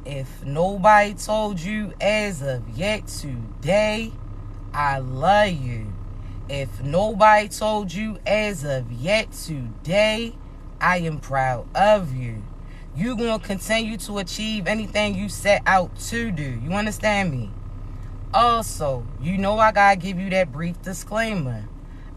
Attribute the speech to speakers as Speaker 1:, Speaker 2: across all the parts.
Speaker 1: If nobody told you as of yet today, I love you. If nobody told you as of yet today, I am proud of you. You're going to continue to achieve anything you set out to do. You understand me? Also, you know I got to give you that brief disclaimer.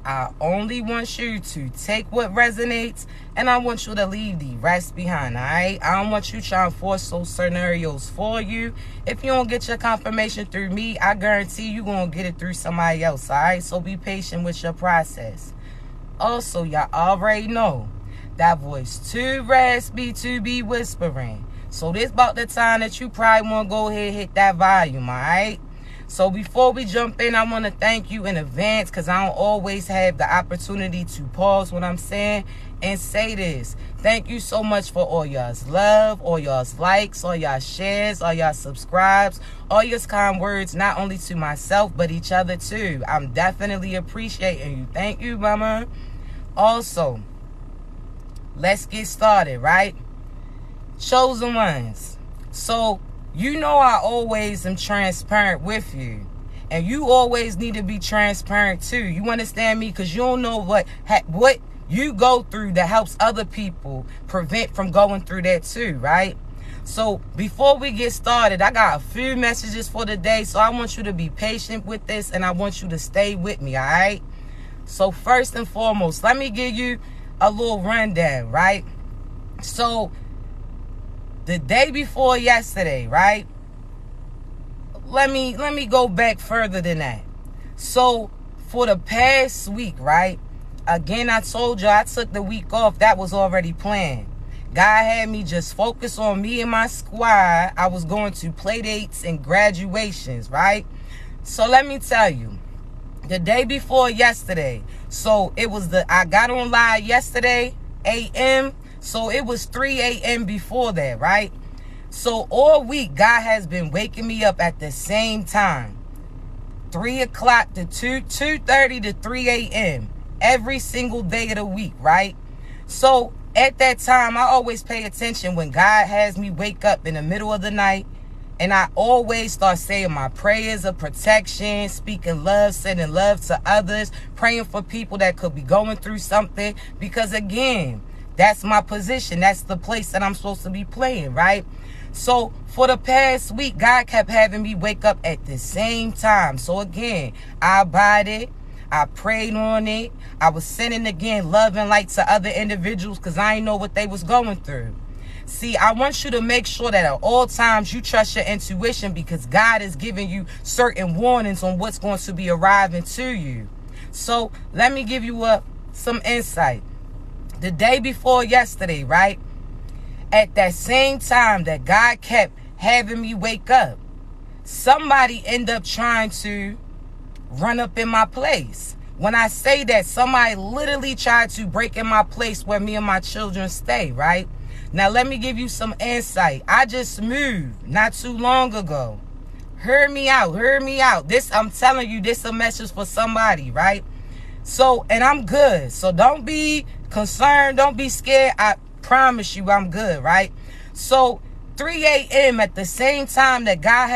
Speaker 1: I only want you to take what resonates, and I want you to leave the rest behind, all right? I don't want you trying to force those scenarios for you. If you don't get your confirmation through me, I guarantee you're going to get it through somebody else, all right? So be patient with your process. Also, y'all already know that voice too raspy to be whispering. So this about the time that you probably want to go ahead and hit that volume, all right? So before we jump in, I want to thank you in advance because I don't always have the opportunity to pause what I'm saying and say this. Thank you so much for all y'all's love, all y'all's likes, all y'all shares, all y'all subscribes, all your kind words, not only to myself, but each other too. I'm definitely appreciating you. Thank you, mama. Also, let's get started, right? Chosen ones. So, you know I always am transparent with you. And you always need to be transparent too. You understand me? Because you don't know what you go through that helps other people prevent from going through that too, right? So before we get started, I got a few messages for today. So I want you to be patient with this and I want you to stay with me, all right? So first and foremost, let me give you a little rundown, right? So the day before yesterday, right? Let me go back further than that. So for the past week, right? Again, I told you I took the week off. That was already planned. God had me just focus on me and my squad. I was going to play dates and graduations, right? So let me tell you, the day before yesterday, so it was I got on live yesterday, a.m., so it was 3 a.m. before that, right? So all week, God has been waking me up at the same time. 3 o'clock to 2:30 to 3 a.m. every single day of the week, right? So at that time, I always pay attention when God has me wake up in the middle of the night. And I always start saying my prayers of protection, speaking love, sending love to others, praying for people that could be going through something. Because again, that's my position. That's the place that I'm supposed to be playing, right? So for the past week, God kept having me wake up at the same time. So again, I abided. I prayed on it. I was sending again love and light to other individuals because I didn't know what they was going through. See, I want you to make sure that at all times you trust your intuition because God is giving you certain warnings on what's going to be arriving to you. So let me give you some insight. The day before yesterday, right? At that same time that God kept having me wake up, somebody ended up trying to run up in my place. When I say that, somebody literally tried to break in my place where me and my children stay, right? Now, let me give you some insight. I just moved not too long ago. Hear me out. Hear me out. I'm telling you, this is a message for somebody, right? So, and I'm good. So don't be concerned. Don't be scared. I promise you I'm good, right? So 3 a.m. at the same time that God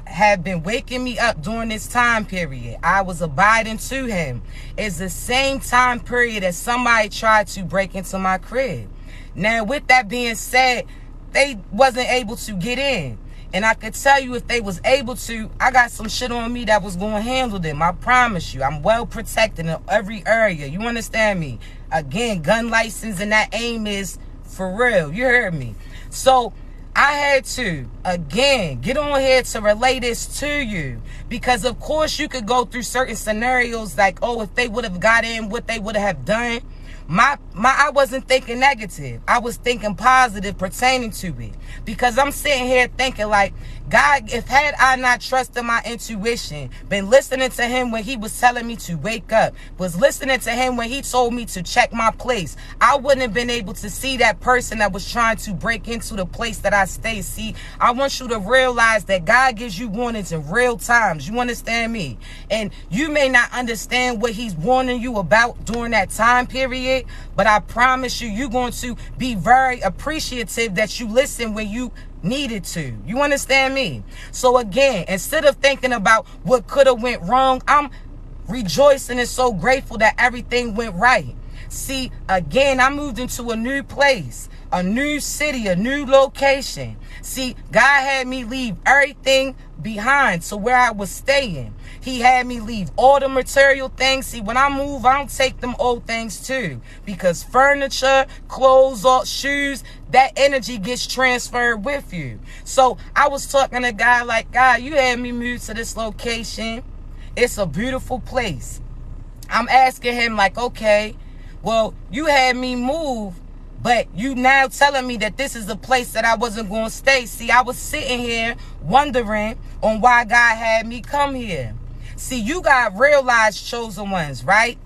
Speaker 1: had been waking me up during this time period, I was abiding to him. It's the same time period that somebody tried to break into my crib. Now, with that being said, they wasn't able to get in. And I could tell you if they was able to, I got some shit on me that was going to handle them. I promise you. I'm well protected in every area. You understand me? Again, gun license and that aim is for real. You heard me? So I had to, again, get on here to relay this to you. Because, of course, you could go through certain scenarios like, oh, if they would have got in, what they would have done. I wasn't thinking negative. I was thinking positive pertaining to it. Because I'm sitting here thinking like, God, if had I not trusted my intuition, been listening to him when he was telling me to wake up, was listening to him when he told me to check my place, I wouldn't have been able to see that person that was trying to break into the place that I stay. See, I want you to realize that God gives you warnings in real times. You understand me? And you may not understand what he's warning you about during that time period, it, but I promise you, you're going to be very appreciative that you listened when you needed to. You understand me? So again, instead of thinking about what could have went wrong, I'm rejoicing and so grateful that everything went right. See, again, I moved into a new place, a new city, a new location. See, God had me leave everything behind to where I was staying. He had me leave all the material things. See, when I move, I don't take them old things too, because furniture, clothes, or shoes, that energy gets transferred with you. So I was talking to God like, God, you had me move to this location. It's a beautiful place. I'm asking him like, okay, well, you had me move, but you now telling me that this is a place that I wasn't going to stay. See, I was sitting here wondering on why God had me come here. See, you got realized, chosen ones, right?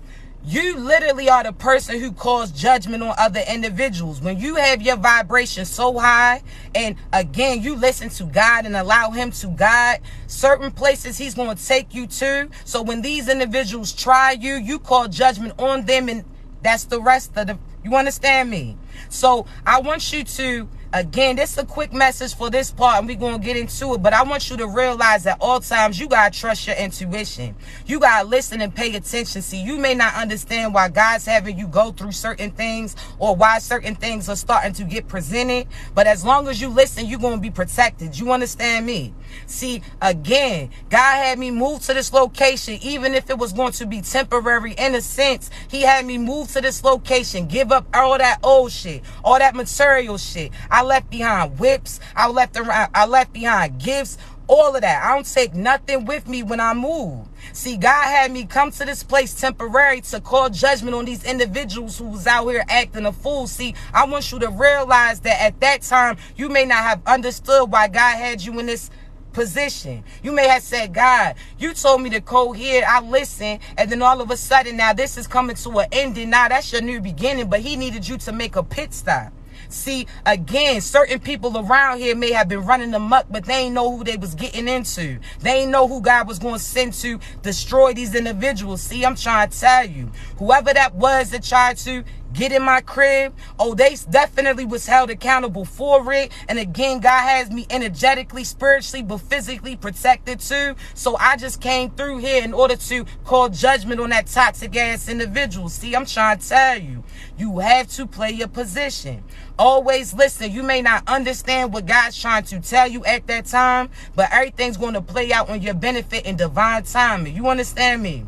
Speaker 1: You literally are the person who calls judgment on other individuals. When you have your vibration so high, and again, you listen to God and allow him to guide certain places he's going to take you to. So when these individuals try you, you call judgment on them, and that's the rest of the, you understand me? So I want you to, again, this is a quick message for this part, and we're going to get into it. But I want you to realize at all times, you got to trust your intuition. You got to listen and pay attention. See, you may not understand why God's having you go through certain things or why certain things are starting to get presented. But as long as you listen, you're going to be protected. You understand me? See, again, God had me move to this location, even if it was going to be temporary. In a sense, he had me move to this location, give up all that old shit, all that material shit. I left behind whips. I left behind gifts. All of that. I don't take nothing with me when I move. See, God had me come to this place temporary to call judgment on these individuals who was out here acting a fool. See, I want you to realize that at that time, you may not have understood why God had you in this position. You may have said, God, you told me to go here. I listened. And then all of a sudden, now this is coming to an ending. Now that's your new beginning. But he needed you to make a pit stop. See, again, certain people around here may have been running amok, but they ain't know who they was getting into. They ain't know who God was going to send to destroy these individuals. See, I'm trying to tell you, whoever that was that tried to get in my crib, oh, they definitely was held accountable for it. And again, God has me energetically, spiritually, but physically protected too. So I just came through here in order to call judgment on that toxic ass individual. See, I'm trying to tell you, you have to play your position. Always listen. You may not understand what God's trying to tell you at that time, but everything's going to play out on your benefit in divine timing. You understand me?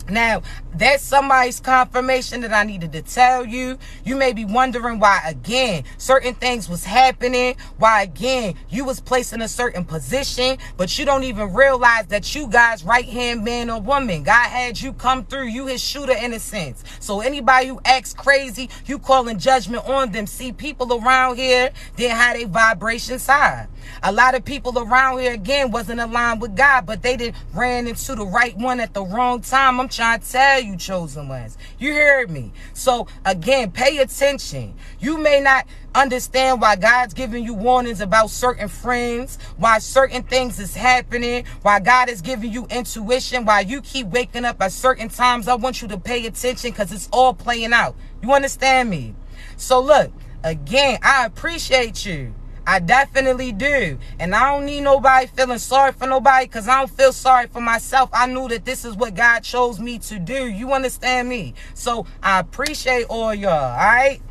Speaker 1: Now, that's somebody's confirmation that I needed to tell you. You may be wondering why, again, certain things was happening. Why, again, you was placed in a certain position, but you don't even realize that you God's right-hand man or woman. God had you come through. You his shooter in a sense. So anybody who acts crazy, you calling judgment on them. See, people around here didn't have their vibrations high. A lot of people around here, again, wasn't aligned with God, but they didn't ran into the right one at the wrong time. I'm trying to tell you, chosen ones. You heard me. So, again, pay attention. You may not understand why God's giving you warnings about certain friends, why certain things is happening, why God is giving you intuition, why you keep waking up at certain times. I want you to pay attention because it's all playing out. You understand me? So, look, again, I appreciate you. I definitely do. And I don't need nobody feeling sorry for nobody because I don't feel sorry for myself. I knew that this is what God chose me to do. You understand me? So I appreciate all y'all. All right.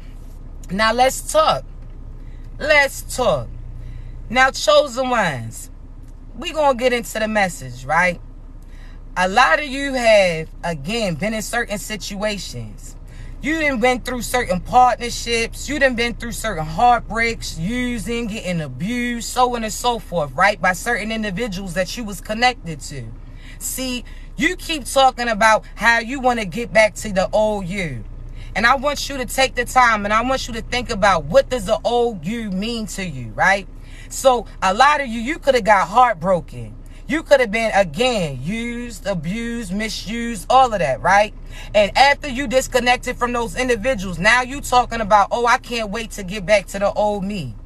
Speaker 1: Now let's talk. Let's talk. Now, chosen ones, we going to get into the message, right? A lot of you have, again, been in certain situations. You done been through certain partnerships. You done been through certain heartbreaks, using, getting abused, so on and so forth, right? By certain individuals that you was connected to. See, you keep talking about how you want to get back to the old you. And I want you to take the time and I want you to think about what does the old you mean to you, right? So a lot of you could have got heartbroken. You could have been, again, used, abused, misused, all of that, right? And after you disconnected from those individuals, now you talking about, oh, I can't wait to get back to the old me.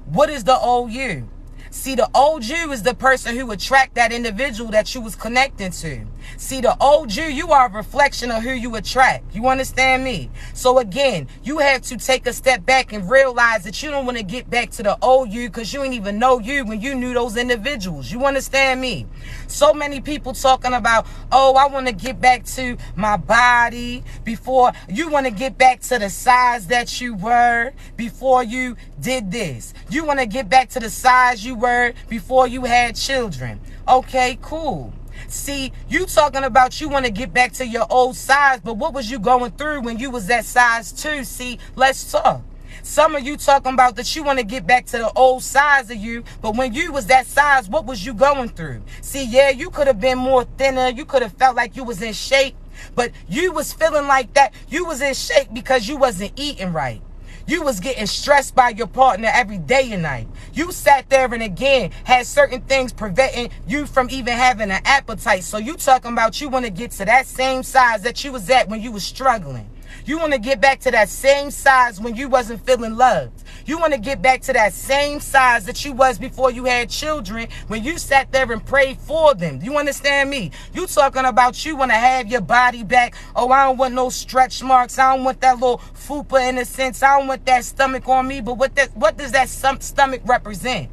Speaker 1: What is the old you? See, the old you is the person who attract that individual that you was connecting to. See, the old you are a reflection of who you attract. You understand me? So again, you have to take a step back and realize that you don't want to get back to the old you because you didn't even know you when you knew those individuals. You understand me? So many people talking about, oh, I want to get back to my body before. You want to get back to the size that you were before you did this. You want to get back to the size you were before you had children. Okay, cool. See, you talking about you want to get back to your old size, but what was you going through when you was that size too? See, let's talk. Some of you talking about that you want to get back to the old size of you, but when you was that size, what was you going through? See, yeah, you could have been more thinner. You could have felt like you was in shape, but you was feeling like that. You was in shape because you wasn't eating right. You was getting stressed by your partner every day and night. You sat there and again had certain things preventing you from even having an appetite. So you talking about you want to get to that same size that you was at when you was struggling. You want to get back to that same size when you wasn't feeling loved. You want to get back to that same size that you was before you had children when you sat there and prayed for them. You understand me? You talking about you want to have your body back. Oh, I don't want no stretch marks. I don't want that little fupa in a sense. I don't want that stomach on me. But what does that stomach represent?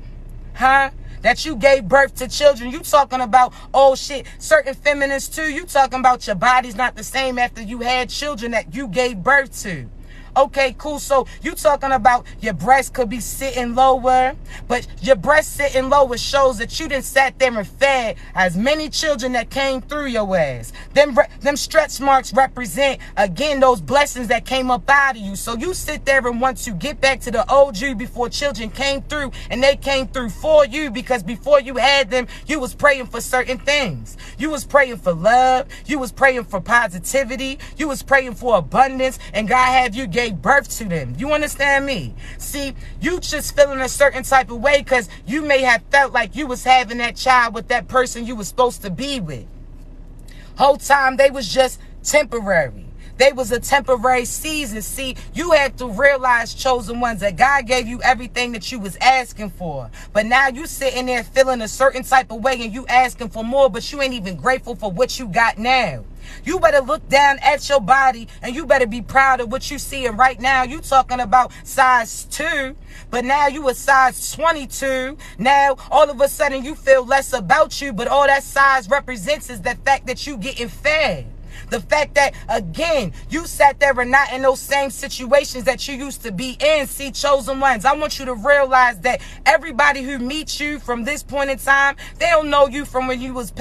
Speaker 1: Huh? That you gave birth to children. You talking about, oh shit, certain feminists too. You talking about your body's not the same after you had children that you gave birth to. Okay, cool. So you talking about your breast could be sitting lower, but your breast sitting lower shows that you done sat there and fed as many children that came through your ass. Them stretch marks represent, again, those blessings that came up out of you. So you sit there and want to get back to the old you before children came through, and they came through for you because before you had them, you was praying for certain things. You was praying for love. You was praying for positivity. You was praying for abundance, and God have you gave birth to them. You understand me? See, you just feeling a certain type of way because you may have felt like you was having that child with that person you was supposed to be with. Whole time they was just temporary. They was a temporary season. See, you have to realize, chosen ones, that God gave you everything that you was asking for. But now you sitting there feeling a certain type of way and you asking for more, but you ain't even grateful for what you got now. You better look down at your body and you better be proud of what you see. And right now you talking about size 2, but now you a size 22. Now all of a sudden you feel less about you, but all that size represents is the fact that you getting fed. The fact that, again, you sat there and not in those same situations that you used to be in. See, chosen ones, I want you to realize that everybody who meets you from this point in time, they don't know you from when you was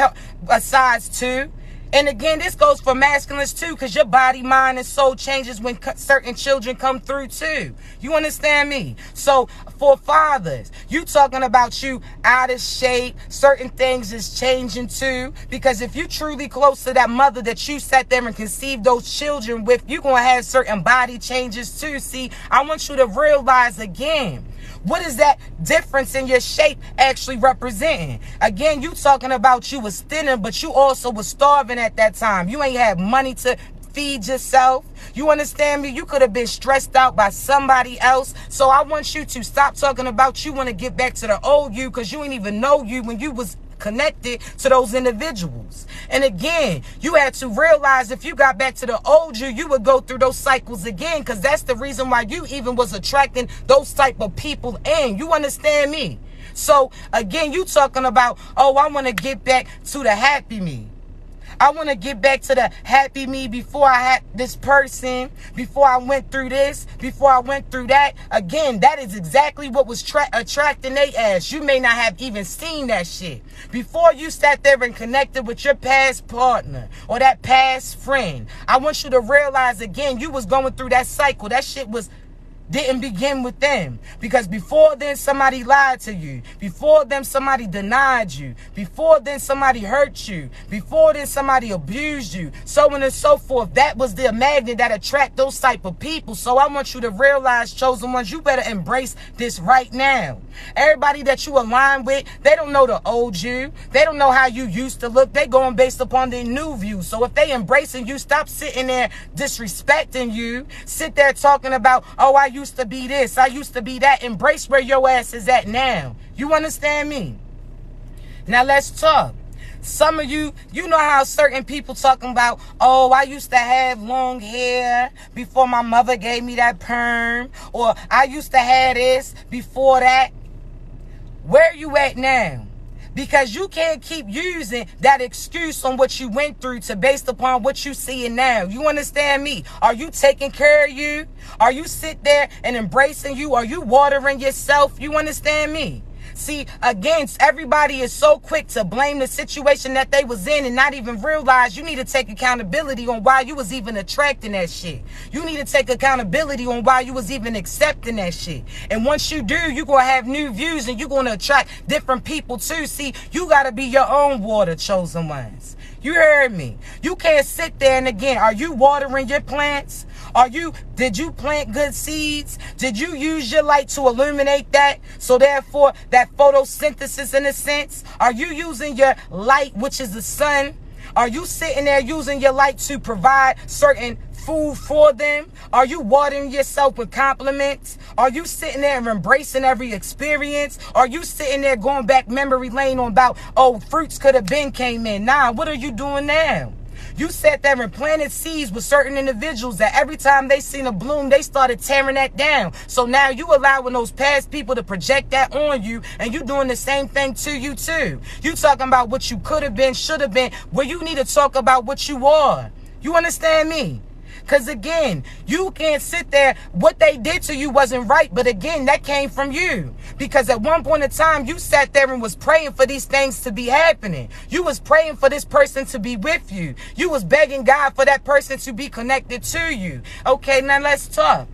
Speaker 1: a size 2. And again, this goes for masculines too, because your body, mind, and soul changes when certain children come through too. You understand me? So for fathers, you talking about you out of shape, certain things is changing too. Because if you truly close to that mother that you sat there and conceived those children with, you're going to have certain body changes too. See, I want you to realize again, what is that difference in your shape actually representing? Again, you talking about you was thinner, but you also was starving at that time. You ain't have money to feed yourself. You understand me? You could have been stressed out by somebody else. So I want you to stop talking about you want to get back to the old you because you ain't even know you when you was connected to those individuals. And again, you had to realize if you got back to the old you, you would go through those cycles again, because that's the reason why you even was attracting those type of people in. You understand me? So again, you talking about, oh, I want to get back to the happy me. I want to get back to the happy me before I had this person, before I went through this, before I went through that. Again, that is exactly what was attracting they ass. You may not have even seen that shit. Before you sat there and connected with your past partner or that past friend, I want you to realize again, you was going through that cycle. That shit didn't begin with them, because before then somebody lied to you, before then somebody denied you, before then somebody hurt you, before then somebody abused you, so on and so forth. That was the magnet that attract those type of people. So I want you to realize, chosen ones, you better embrace this right now. Everybody that you align with, they don't know the old you, they don't know how you used to look, they going based upon their new view. So if they embracing you, stop sitting there disrespecting you, sit there talking about, oh, I used to be this, I used to be that. Embrace where your ass is at now. You understand me? Now let's talk. Some of you, you know how certain people talking about, oh, I used to have long hair before my mother gave me that perm. Or I used to have this before that. Where you at now? Because you can't keep using that excuse on what you went through to based upon what you seeing now. You understand me? Are you taking care of you? Are you sit there and embracing you? Are you watering yourself? You understand me? See, again, everybody is so quick to blame the situation that they was in and not even realize you need to take accountability on why you was even attracting that shit. You need to take accountability on why you was even accepting that shit. And once you do, you're going to have new views and you're going to attract different people too. See, you got to be your own water, chosen ones. You heard me. You can't sit there and again, are you watering your plants? Did you plant good seeds? Did you use your light to illuminate that? So therefore, that photosynthesis in a sense, are you using your light, which is the sun? Are you sitting there using your light to provide certain food for them? Are you watering yourself with compliments? Are you sitting there and embracing every experience? Are you sitting there going back memory lane on about, oh, fruits could have been came in? Nah, what are you doing now? You sat there and planted seeds with certain individuals that every time they seen a bloom, they started tearing that down. So now you allowing those past people to project that on you, and you doing the same thing to you too. You talking about what you could have been, should have been, where you need to talk about what you are. You understand me? Because again, you can't sit there. What they did to you wasn't right. But again, that came from you. Because at one point in time, you sat there and was praying for these things to be happening. You was praying for this person to be with you. You was begging God for that person to be connected to you. Okay, now let's talk.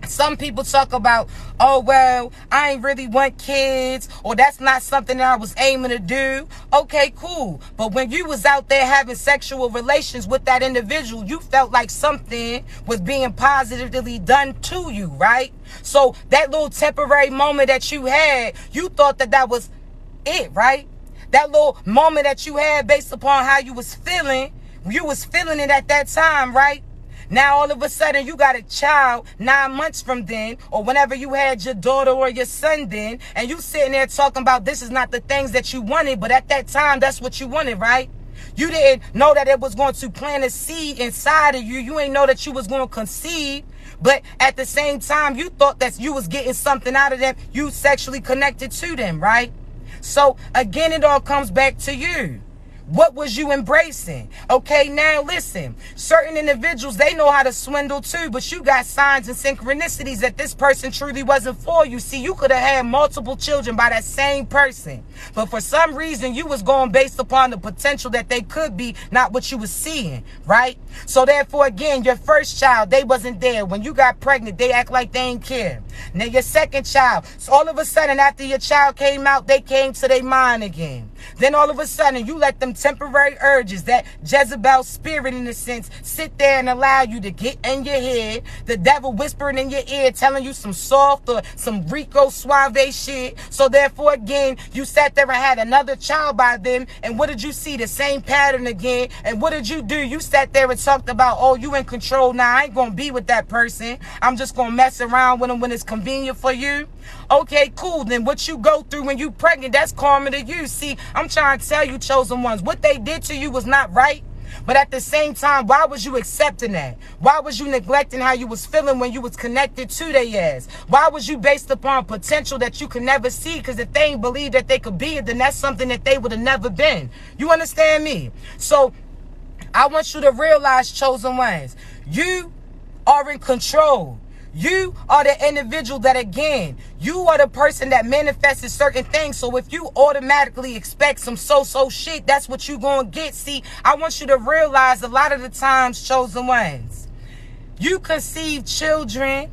Speaker 1: Some people talk about, oh, well, I ain't really want kids, or that's not something that I was aiming to do. Okay, cool. But when you was out there having sexual relations with that individual, you felt like something was being positively done to you, right? So that little temporary moment that you had, you thought that that was it, right? That little moment that you had based upon how you was feeling it at that time, right? Now, all of a sudden, you got a child 9 months from then, or whenever you had your daughter or your son then, and you sitting there talking about this is not the things that you wanted, but at that time, that's what you wanted, right? You didn't know that it was going to plant a seed inside of you. You ain't know that you was going to conceive. But at the same time, you thought that you was getting something out of them. You sexually connected to them, right? So, again, it all comes back to you. What was you embracing? Okay, now listen. Certain individuals, they know how to swindle too, but you got signs and synchronicities that this person truly wasn't for you. See, you could have had multiple children by that same person, but for some reason, you was going based upon the potential that they could be, not what you was seeing, right? So therefore, again, your first child, they wasn't there. When you got pregnant, they act like they ain't care. Now your second child, so all of a sudden, after your child came out, they came to their mind again. Then all of a sudden, you let them temporary urges, that Jezebel spirit in a sense, sit there and allow you to get in your head. The devil whispering in your ear, telling you some soft or some Rico Suave shit. So therefore, again, you sat there and had another child by them. And what did you see? The same pattern again. And what did you do? You sat there and talked about, oh, you in control now. I ain't going to be with that person. I'm just going to mess around with them when it's convenient for you. Okay, cool. Then what you go through when you pregnant, that's karma to you. See, I'm trying to tell you, chosen ones, what they did to you was not right. But at the same time, why was you accepting that? Why was you neglecting how you was feeling when you was connected to their ass? Why was you based upon potential that you could never see? Because if they ain't believe that they could be it, then that's something that they would have never been. You understand me? So I want you to realize, chosen ones, you are in control. You are the individual that, again, you are the person that manifests certain things. So if you automatically expect some so-so shit, that's what you're going to get. See, I want you to realize a lot of the times, chosen ones, you conceive children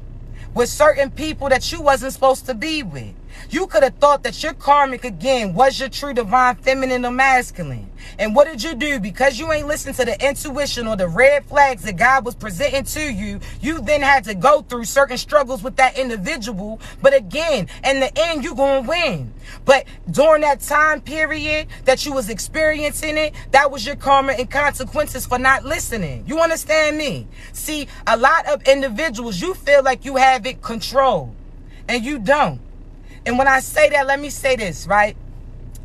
Speaker 1: with certain people that you wasn't supposed to be with. You could have thought that your karmic, again, was your true divine feminine or masculine. And what did you do? Because you ain't listened to the intuition or the red flags that God was presenting to you, you then had to go through certain struggles with that individual. But again, in the end, you're going to win. But during that time period that you was experiencing it, that was your karma and consequences for not listening. You understand me? See, a lot of individuals, you feel like you have it controlled, and you don't. And when I say that, let me say this, right?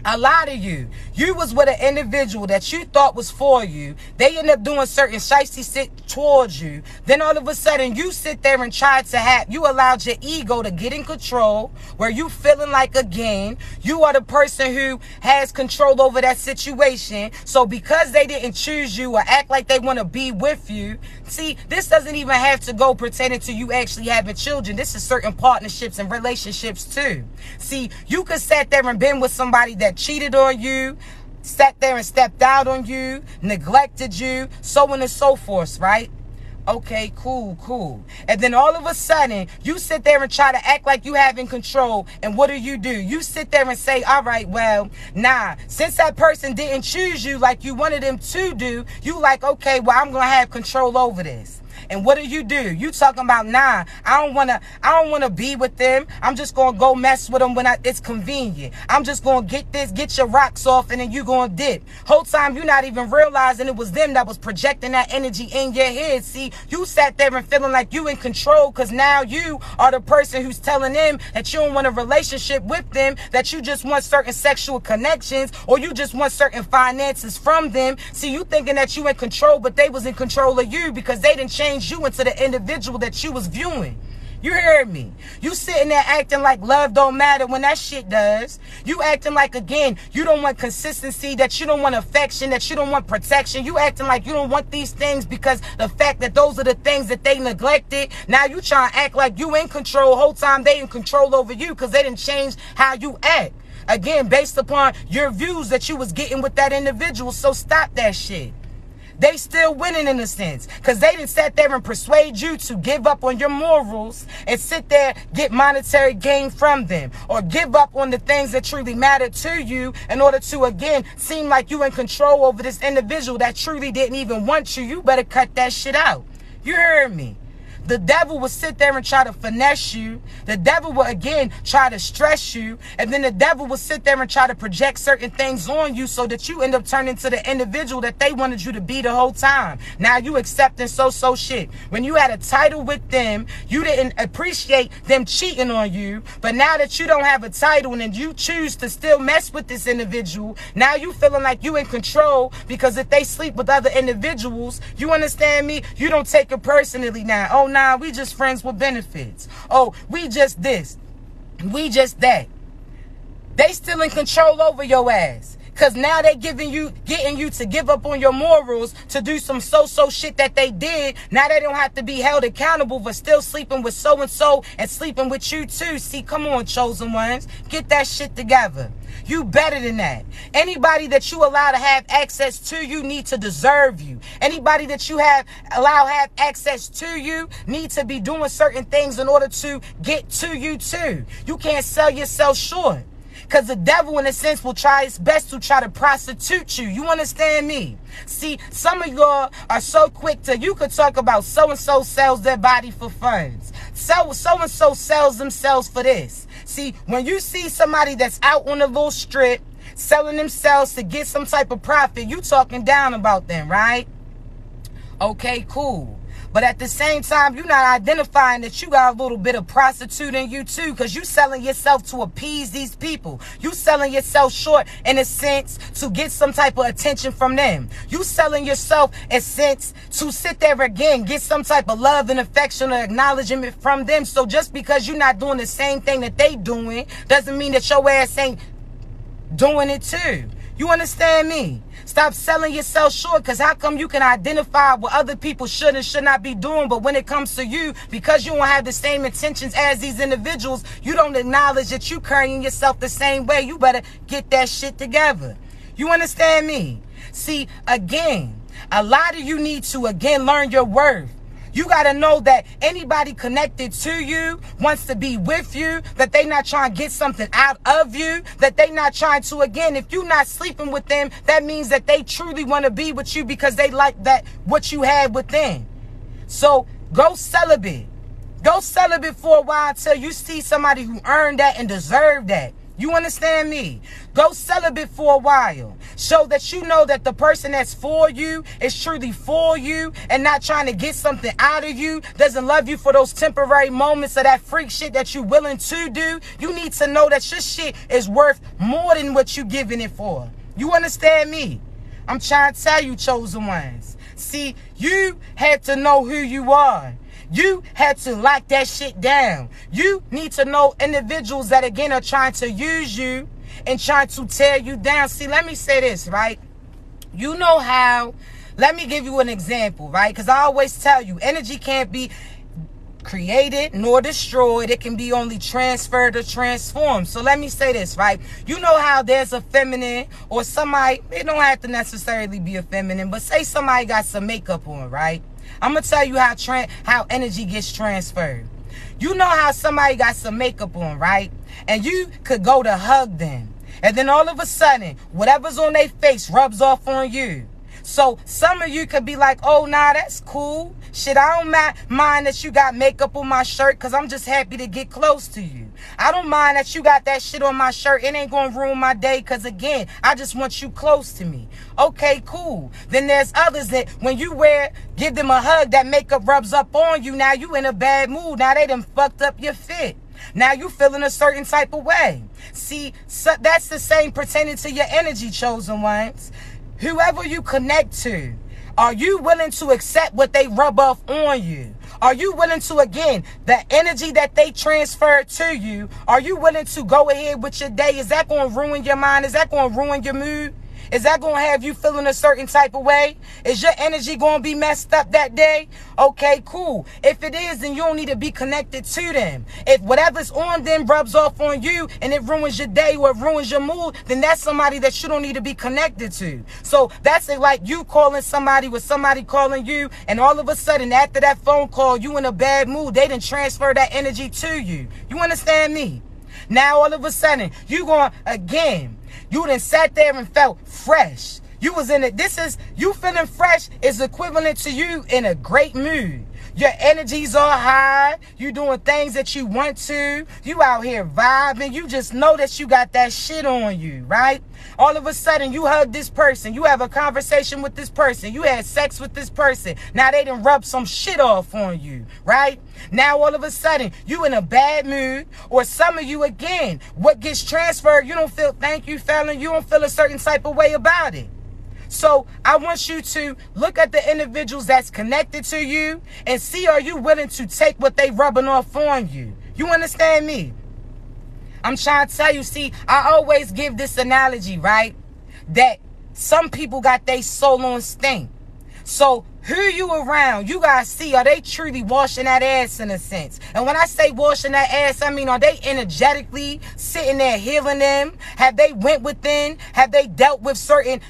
Speaker 1: A lot of you was with an individual that you thought was for you. They end up doing certain shiesty shit towards you. Then all of a sudden you sit there and try to you allowed your ego to get in control, where you feeling like, again, you are the person who has control over that situation. So because they didn't choose you or act like they want to be with you, see, this doesn't even have to go pertaining to you actually having children. This is certain partnerships and relationships too. See, you could sit there and been with somebody that cheated on you, sat there and stepped out on you, neglected you, so on and so forth, right? Okay, cool. And then all of a sudden, you sit there and try to act like you having control. And what do? You sit there and say, all right, well, nah, since that person didn't choose you like you wanted them to do, you like, okay, well, I'm going to have control over this. And what do? You talking about, nah, I don't want to be with them. I'm just going to go mess with them when it's convenient. I'm just going to get your rocks off, and then you going to dip. Whole time you not even realizing it was them that was projecting that energy in your head. See, you sat there and feeling like you in control because now you are the person who's telling them that you don't want a relationship with them, that you just want certain sexual connections, or you just want certain finances from them. See, you thinking that you in control, but they was in control of you because they didn't change you into the individual that you was viewing. You heard me? You sitting there acting like love don't matter when that shit does. You acting like, again, you don't want consistency, that you don't want affection, that you don't want protection. You acting like you don't want these things because the fact that those are the things that they neglected. Now you trying to act like you in control. Whole time they in control over you because they didn't change how you act. Again, based upon your views that you was getting with that individual. So stop that shit. They still winning in a sense because they didn't sit there and persuade you to give up on your morals and sit there, get monetary gain from them, or give up on the things that truly matter to you in order to, again, seem like you in control over this individual that truly didn't even want you. You better cut that shit out. You heard me? The devil will sit there and try to finesse you. The devil will, again, try to stress you. And then the devil will sit there and try to project certain things on you so that you end up turning to the individual that they wanted you to be the whole time. Now you accepting so shit. When you had a title with them, you didn't appreciate them cheating on you. But now that you don't have a title and you choose to still mess with this individual, now you feeling like you in control because if they sleep with other individuals, you understand me? You don't take it personally now. Oh, nah, we just friends with benefits. Oh, we just this. We just that. They still in control over your ass. Because now they getting you to give up on your morals to do some so shit that they did. Now they don't have to be held accountable for still sleeping with so-and-so and sleeping with you too. See, come on, chosen ones. Get that shit together. You better than that. Anybody that you allow to have access to you need to deserve you. Anybody that you allow have access to you need to be doing certain things in order to get to you too. You can't sell yourself short. Because the devil, in a sense, will try his best to try to prostitute you. You understand me? See, some of y'all are so quick to, you could talk about so-and-so sells their body for funds. So-and-so sells themselves for this. See, when you see somebody that's out on the little strip selling themselves to get some type of profit, you talking down about them, right? Okay, cool. But at the same time, you're not identifying that you got a little bit of prostitute in you too, because you selling yourself to appease these people. You selling yourself short in a sense to get some type of attention from them. You selling yourself in a sense to sit there again, get some type of love and affection or acknowledgement from them. So just because you're not doing the same thing that they doing doesn't mean that your ass ain't doing it too. You understand me? Stop selling yourself short, because how come you can identify what other people should and should not be doing, but when it comes to you, because you don't have the same intentions as these individuals, you don't acknowledge that you carrying yourself the same way. You better get that shit together. You understand me? See, again, a lot of you need to, again, learn your worth. You got to know that anybody connected to you wants to be with you, that they not trying to get something out of you, that they not trying to, again, if you're not sleeping with them, that means that they truly want to be with you because they like that, what you had within. So go celibate. Go celibate for a while until you see somebody who earned that and deserved that. You understand me? Go celibate for a while. Show that you know that the person that's for you is truly for you and not trying to get something out of you, doesn't love you for those temporary moments of that freak shit that you willing to do. You need to know that your shit is worth more than what you giving it for. You understand me? I'm trying to tell you, chosen ones. See, you had to know who you are. You had to lock that shit down. You need to know individuals that, again, are trying to use you and trying to tear you down. See, let me say this, right? You know how, let me give you an example, right? Because I always tell you, energy can't be created nor destroyed. It can be only transferred or transformed. So let me say this, right? You know how there's a feminine or somebody, it don't have to necessarily be a feminine, but say somebody got some makeup on, right? I'm going to tell you how energy gets transferred. You know how somebody got some makeup on, right? And you could go to hug them. And then all of a sudden, whatever's on their face rubs off on you. So some of you could be like, oh, nah, that's cool. Shit, I don't mind that you got makeup on my shirt because I'm just happy to get close to you. I don't mind that you got that shit on my shirt. It ain't going to ruin my day because, again, I just want you close to me. Okay, cool. Then there's others that when you give them a hug, that makeup rubs up on you. Now you in a bad mood. Now they done fucked up your fit. Now you feeling a certain type of way. See, so that's the same pertaining to your energy, chosen ones. Whoever you connect to, are you willing to accept what they rub off on you? Are you willing to, again, the energy that they transfer to you, are you willing to go ahead with your day? Is that going to ruin your mind? Is that going to ruin your mood? Is that going to have you feeling a certain type of way? Is your energy going to be messed up that day? Okay, cool. If it is, then you don't need to be connected to them. If whatever's on them rubs off on you and it ruins your day or it ruins your mood, then that's somebody that you don't need to be connected to. So that's like you calling somebody with somebody calling you, and all of a sudden after that phone call, you in a bad mood. They didn't transfer that energy to you. You understand me? Now all of a sudden, you going, again, you done sat there and felt fresh. You was in it. You feeling fresh is equivalent to you in a great mood. Your energies are high. You doing things that you want to. You out here vibing. You just know that you got that shit on you, right? All of a sudden, you hug this person. You have a conversation with this person. You had sex with this person. Now they done rub some shit off on you, right? Now all of a sudden, you in a bad mood. Or some of you, again, what gets transferred, you don't feel, thank you, Fallon, you don't feel a certain type of way about it. So I want you to look at the individuals that's connected to you and see, are you willing to take what they rubbing off on you? You understand me? I'm trying to tell you, see, I always give this analogy, right? That some people got their soul on stink. So who you around, you gotta see, are they truly washing that ass in a sense? And when I say washing that ass, I mean, are they energetically sitting there healing them? Have they went within? Have they dealt with certain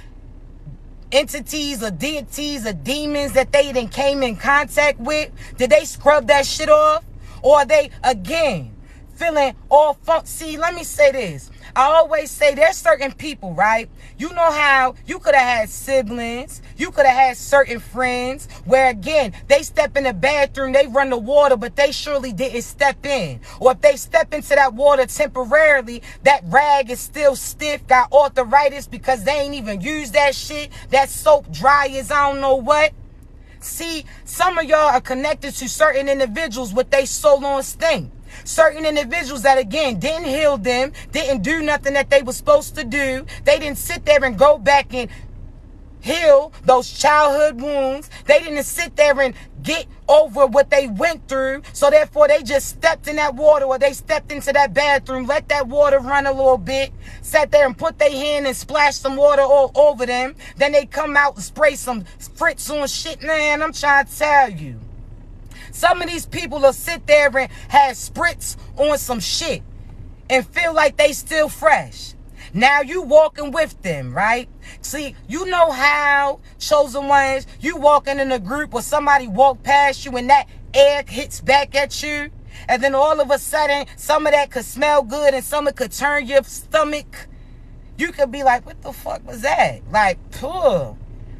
Speaker 1: entities or deities or demons that they then came in contact with? Did they scrub that shit off? Or are they, again, feeling all funk? See, let me say this. I always say there's certain people, right? You know how you could have had siblings, you could have had certain friends where, again, they step in the bathroom, they run the water, but they surely didn't step in. Or if they step into that water temporarily, that rag is still stiff, got arthritis because they ain't even used that shit. That soap dry as I don't know what. See, some of y'all are connected to certain individuals with their soul on stink. Certain individuals that, again, didn't heal them, didn't do nothing that they were supposed to do. They didn't sit there and go back and heal those childhood wounds. They didn't sit there and get over what they went through. So therefore, they just stepped in that water, or they stepped into that bathroom, let that water run a little bit, sat there and put their hand and splashed some water all over them. Then they come out and spray some Fritz on shit. Man, I'm trying to tell you. Some of these people will sit there and have spritz on some shit and feel like they still fresh. Now you walking with them, right? See, you know how, chosen ones, you walking in a group or somebody walk past you and that air hits back at you. And then all of a sudden, some of that could smell good and some of it could turn your stomach. You could be like, what the fuck was that? Like, puh.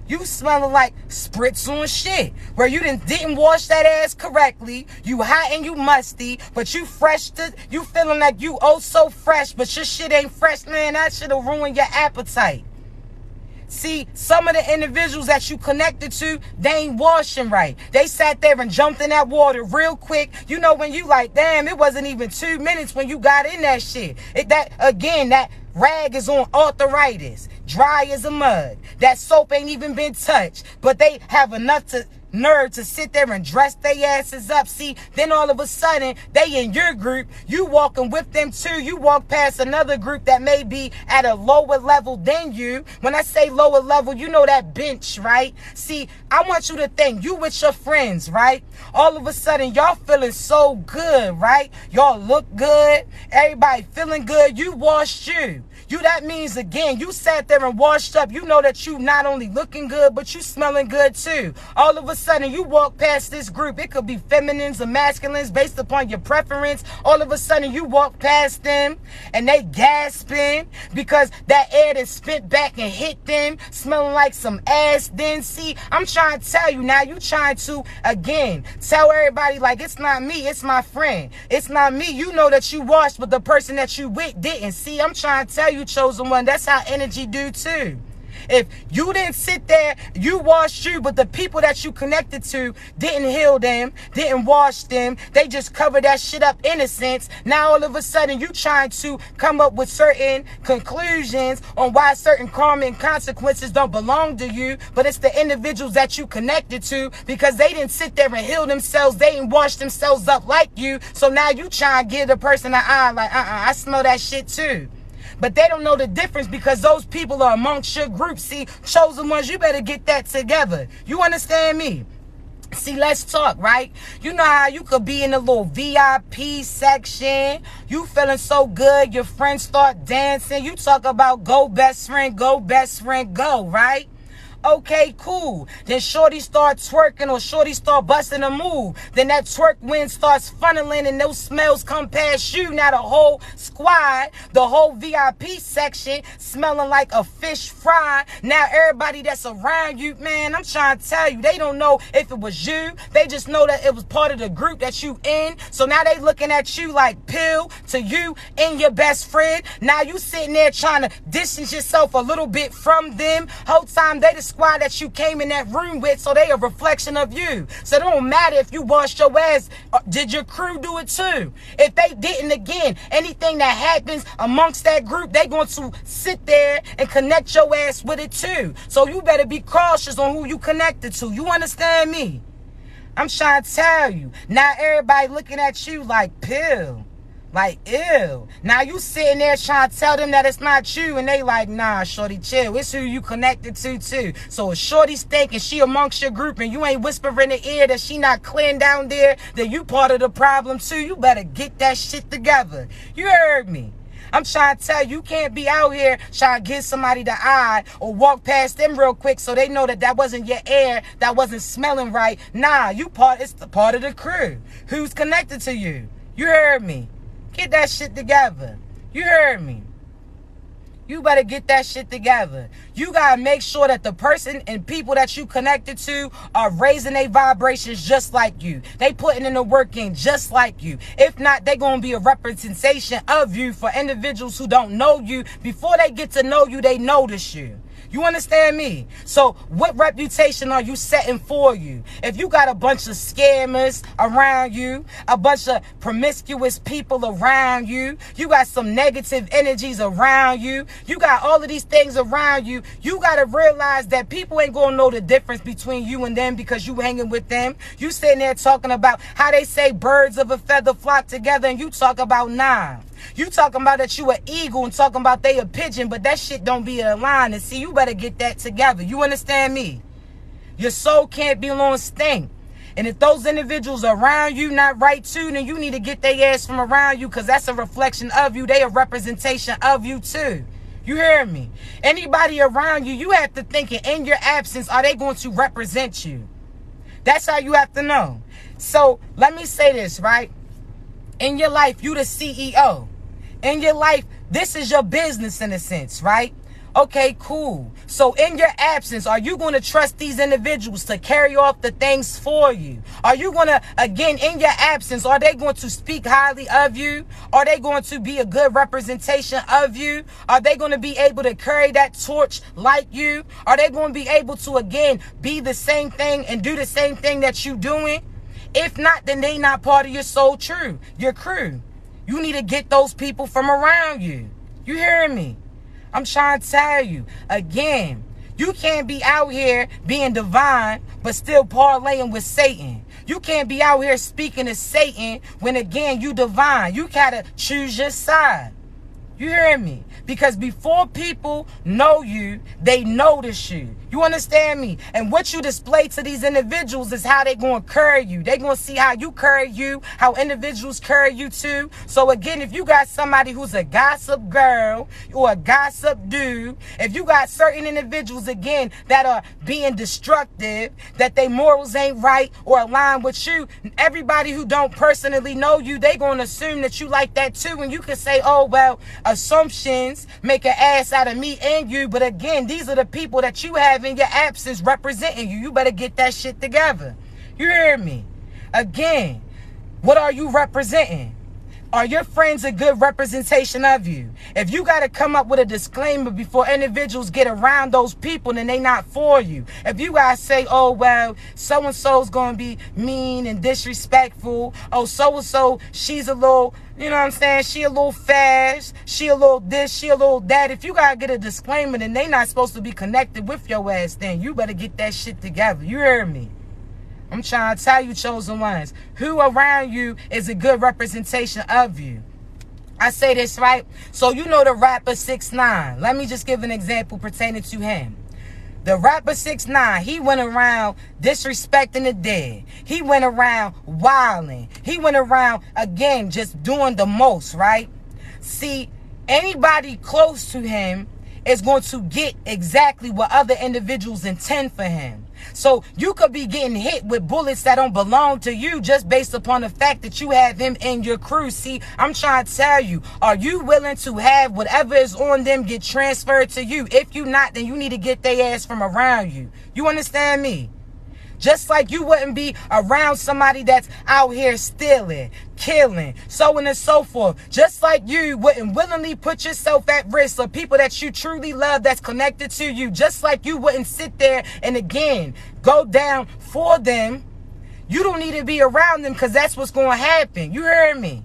Speaker 1: You smelling like spritz on shit. Where you didn't wash that ass correctly. You hot and you musty. But you fresh. You feeling like you oh so fresh. But your shit ain't fresh, man. That shit'll ruin your appetite. See, some of the individuals that you connected to, they ain't washing right. They sat there and jumped in that water real quick. You know, when you like, damn, it wasn't even 2 minutes when you got in that shit. That rag is on arthritis, dry as a mug. That soap ain't even been touched. But they have enough nerve to sit there and dress their asses up. See, then all of a sudden, they in your group, you walking with them too. You walk past another group that may be at a lower level than you. When I say lower level, you know that bench, right? See, I want you to think, you with your friends, right? All of a sudden, y'all feeling so good, right? Y'all look good. Everybody feeling good. You washed you. That means, again, you sat there and washed up. You know that you not only looking good, but you smelling good too. All of a sudden, you walk past this group. It could be feminines or masculines based upon your preference. All of a sudden, you walk past them and they gasping because that air that spit back and hit them, smelling like some ass. Then, see, I'm trying to tell you now, you trying to, again, tell everybody like, it's not me, it's my friend. It's not me. You know that you washed, but the person that you with didn't. See, I'm trying to tell you, chosen one, that's how energy do too. If you didn't sit there, you washed you, but the people that you connected to didn't heal them, didn't wash them, they just covered that shit up innocence. Now all of a sudden you trying to come up with certain conclusions on why certain karma and consequences don't belong to you, but it's the individuals that you connected to because they didn't sit there and heal themselves, they didn't wash themselves up like you. So now you trying to give the person an eye like, I smell that shit too. But they don't know the difference because those people are amongst your group. See, chosen ones, you better get that together. You understand me? See, let's talk, right? You know how you could be in the little VIP section. You feeling so good. Your friends start dancing. You talk about go, best friend, go, right? Okay, cool. Then shorty start twerking or shorty start busting a move. Then that twerk wind starts funneling and those smells come past you. Now the whole squad, the whole VIP section smelling like a fish fry. Now everybody that's around you, man, I'm trying to tell you, they don't know if it was you. They just know that it was part of the group that you in. So now they looking at you like pill to you and your best friend. Now you sitting there trying to distance yourself a little bit from them. Whole time they the squad that you came in that room with, so they a reflection of you. So it don't matter if you washed your ass. Did your crew do it too? If they didn't, again, anything that happens amongst that group, they going to sit there and connect your ass with it too. So you better be cautious on who you connected to. You understand me? I'm trying to tell you. Now everybody looking at you like pill. Like, ew. Now you sitting there trying to tell them that it's not you, and they like, nah, shorty, chill. It's who you connected to, too. So if shorty's thinking she amongst your group and you ain't whispering in the ear that she not clean down there, then you part of the problem, too. You better get that shit together. You heard me. I'm trying to tell you, you can't be out here trying to give somebody the eye or walk past them real quick so they know that that wasn't your air, that wasn't smelling right. Nah, it's the part of the crew who's connected to you. You heard me. Get that shit together. You heard me. You better get that shit together. You got to make sure that the person and people that you connected to are raising their vibrations just like you. They putting in the work in just like you. If not, they going to be a representation of you for individuals who don't know you. Before they get to know you, they notice you. You understand me? So what reputation are you setting for you? If you got a bunch of scammers around you, a bunch of promiscuous people around you, you got some negative energies around you, you got all of these things around you, you got to realize that people ain't going to know the difference between you and them because you hanging with them. You sitting there talking about how they say birds of a feather flock together and you talk about nah. You talking about that you an eagle and talking about they a pigeon, but that shit don't be aligned. And see, you better get that together. You understand me? Your soul can't be on stink. And if those individuals around you not right too, then you need to get their ass from around you because that's a reflection of you. They a representation of you too. You hear me? Anybody around you, you have to think in your absence, are they going to represent you? That's how you have to know. So let me say this, right? In your life, you the CEO. In your life, this is your business in a sense, right? Okay, cool. So in your absence, are you going to trust these individuals to carry off the things for you? Are you going to, again, in your absence, are they going to speak highly of you? Are they going to be a good representation of you? Are they going to be able to carry that torch like you? Are they going to be able to, again, be the same thing and do the same thing that you doing? If not, then they not part of your crew. You need to get those people from around you. You hearing me? I'm trying to tell you, again, you can't be out here being divine, but still parlaying with Satan. You can't be out here speaking to Satan when, again, you divine. You gotta choose your side. You hear me? Because before people know you, they notice you. You understand me? And what you display to these individuals is how they going to carry you. They going to see how you carry you, how individuals carry you too. So again, if you got somebody who's a gossip girl or a gossip dude, if you got certain individuals, again, that are being destructive, that they morals ain't right or aligned with you, everybody who don't personally know you, they going to assume that you like that too. And you can say, oh, well, assumptions make an ass out of me and you. But again, these are the people that you have in your absence representing you. You better get that shit together. You hear me? Again, what are you representing? Are your friends a good representation of you? If you got to come up with a disclaimer before individuals get around those people, then they not for you. If you guys say, oh, well, so-and-so's going to be mean and disrespectful. Oh, so-and-so, she's a little, you know what I'm saying? She a little fast. She a little this, she a little that. If you got to get a disclaimer, then they not supposed to be connected with your ass. Then you better get that shit together. You hear me? I'm trying to tell you, chosen ones, who around you is a good representation of you. I say this, right? So you know the rapper 6ix9ine. Let me just give an example pertaining to him. The rapper 6ix9ine, he went around disrespecting the dead. He went around wilding. He went around, again, just doing the most, right? See, anybody close to him is going to get exactly what other individuals intend for him. So you could be getting hit with bullets that don't belong to you just based upon the fact that you have him in your crew. See, I'm trying to tell you, are you willing to have whatever is on them get transferred to you? If you not, then you need to get their ass from around you. You understand me? Just like you wouldn't be around somebody that's out here stealing, killing, so on and so forth. Just like you wouldn't willingly put yourself at risk for people that you truly love that's connected to you. Just like you wouldn't sit there and, again, go down for them. You don't need to be around them because that's what's going to happen. You heard me?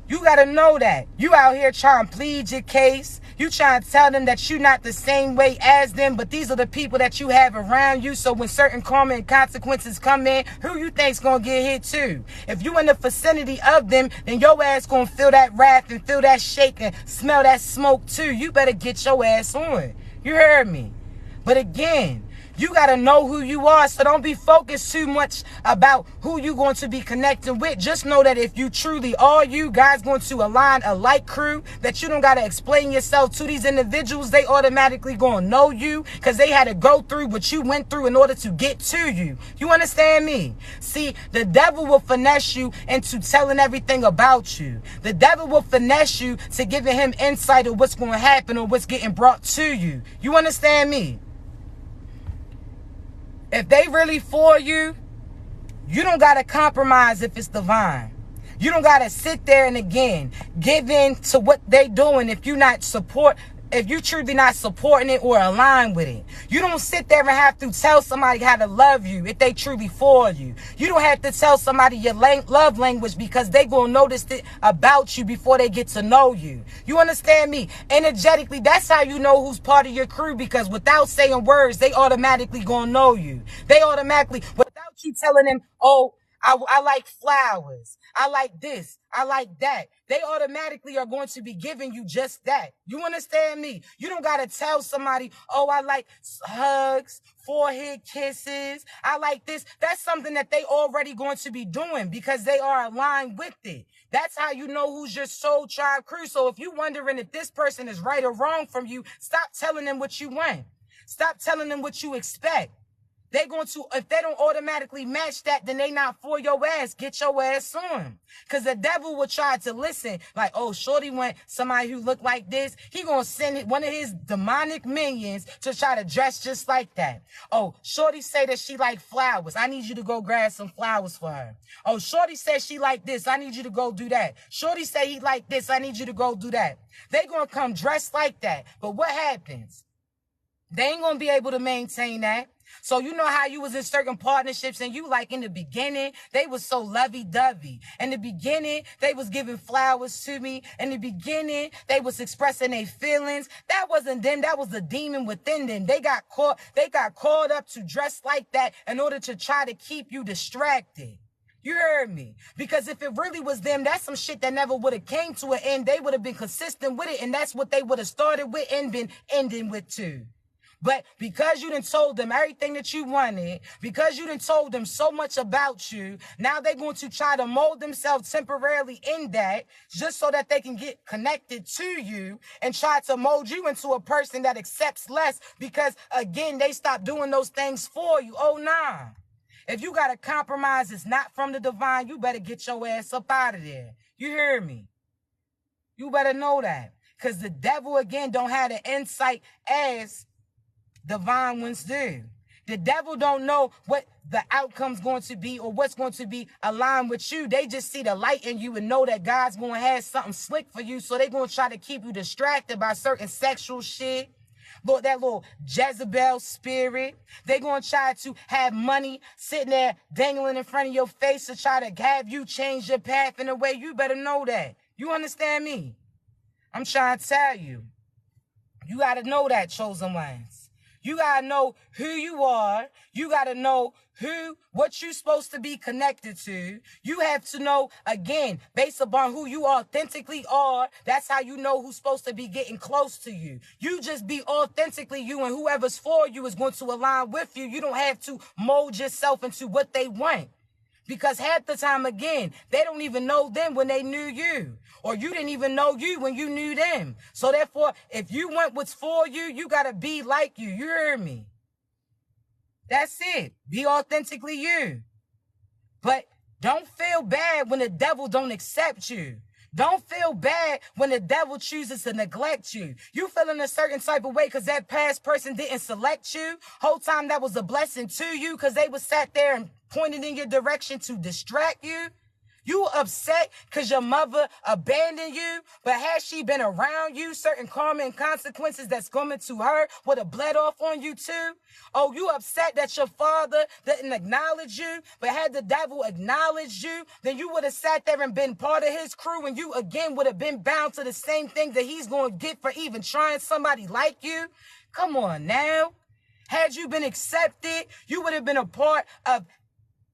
Speaker 1: You got to know that. You out here trying to plead your case. You trying to tell them that you're not the same way as them, but these are the people that you have around you. So when certain karma and consequences come in, who you think's going to get hit too? If you in the vicinity of them, then your ass going to feel that wrath and feel that shake and smell that smoke too. You better get your ass on. You heard me? But again, you got to know who you are, so don't be focused too much about who you're going to be connecting with. Just know that if you truly are you guys going to align a like crew, that you don't got to explain yourself to these individuals. They automatically going to know you because they had to go through what you went through in order to get to you. You understand me? See, the devil will finesse you into telling everything about you. The devil will finesse you to giving him insight of what's going to happen or what's getting brought to you. You understand me? If they really for you, you don't got to compromise if it's divine. You don't got to sit there and, again, give in to what they doing if you truly not supporting it or align with it. You don't sit there and have to tell somebody how to love you if they truly for you. You don't have to tell somebody your love language because they going to notice it about you before they get to know you. You understand me? Energetically, that's how you know who's part of your crew, because without saying words, they automatically going to know you. They automatically, without you telling them, oh, I like flowers. I like this. I like that. They automatically are going to be giving you just that. You understand me? You don't got to tell somebody, oh, I like hugs, forehead kisses. I like this. That's something that they already going to be doing because they are aligned with it. That's how you know who's your soul tribe crew. So if you're wondering if this person is right or wrong from you, stop telling them what you want. Stop telling them what you expect. They going to, if they don't automatically match that, then they not for your ass. Get your ass on. Cause the devil will try to listen. Like, oh, shorty want somebody who look like this. He gonna send one of his demonic minions to try to dress just like that. Oh, shorty say that she like flowers. I need you to go grab some flowers for her. Oh, shorty says she like this. I need you to go do that. Shorty say he like this. I need you to go do that. They gonna come dressed like that. But what happens? They ain't gonna be able to maintain that. So you know how you was in certain partnerships and you like in the beginning, they was so lovey-dovey. In the beginning, they was giving flowers to me. In the beginning, they was expressing their feelings. That wasn't them. That was the demon within them. They got caught up to dress like that in order to try to keep you distracted. You heard me? Because if it really was them, that's some shit that never would have came to an end. They would have been consistent with it, and that's what they would have started with and been ending with too. But because you done told them everything that you wanted, because you done told them so much about you, now they're going to try to mold themselves temporarily in that just so that they can get connected to you and try to mold you into a person that accepts less because, again, they stop doing those things for you. Oh, nah. If you got to compromise, it's not from the divine, you better get your ass up out of there. You hear me? You better know that. Because the devil, again, don't have the insight as divine ones do. The devil don't know what the outcome's going to be or what's going to be aligned with you. They just see the light in you and know that God's going to have something slick for you. So they're going to try to keep you distracted by certain sexual shit. Lord, that little Jezebel spirit. They're going to try to have money sitting there dangling in front of your face to try to have you change your path in a way. You better know that. You understand me? I'm trying to tell you. You got to know that, chosen ones. You got to know who you are. You got to know what you're supposed to be connected to. You have to know, again, based upon who you authentically are, that's how you know who's supposed to be getting close to you. You just be authentically you, and whoever's for you is going to align with you. You don't have to mold yourself into what they want. Because half the time, again, they don't even know them when they knew you. Or you didn't even know you when you knew them. So therefore, if you want what's for you, you got to be like you. You hear me? That's it. Be authentically you. But don't feel bad when the devil don't accept you. Don't feel bad when the devil chooses to neglect you. You feeling a certain type of way because that past person didn't select you. Whole time that was a blessing to you because they was sat there and pointed in your direction to distract you. You upset because your mother abandoned you, but has she been around you, certain karma and consequences that's coming to her would have bled off on you too? Oh, you upset that your father didn't acknowledge you, but had the devil acknowledged you, then you would have sat there and been part of his crew, and you again would have been bound to the same thing that he's going to get for even trying somebody like you. Come on now. Had you been accepted, you would have been a part of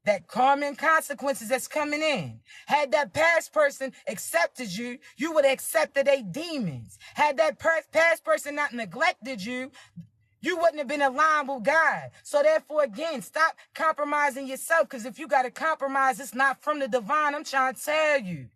Speaker 1: that karma and consequences that's coming in. Had that past person accepted you, you would have accepted they demons. Had that past person not neglected you, you wouldn't have been aligned with God. So therefore, again, stop compromising yourself, because if you got to compromise, it's not from the divine. I'm trying to tell you.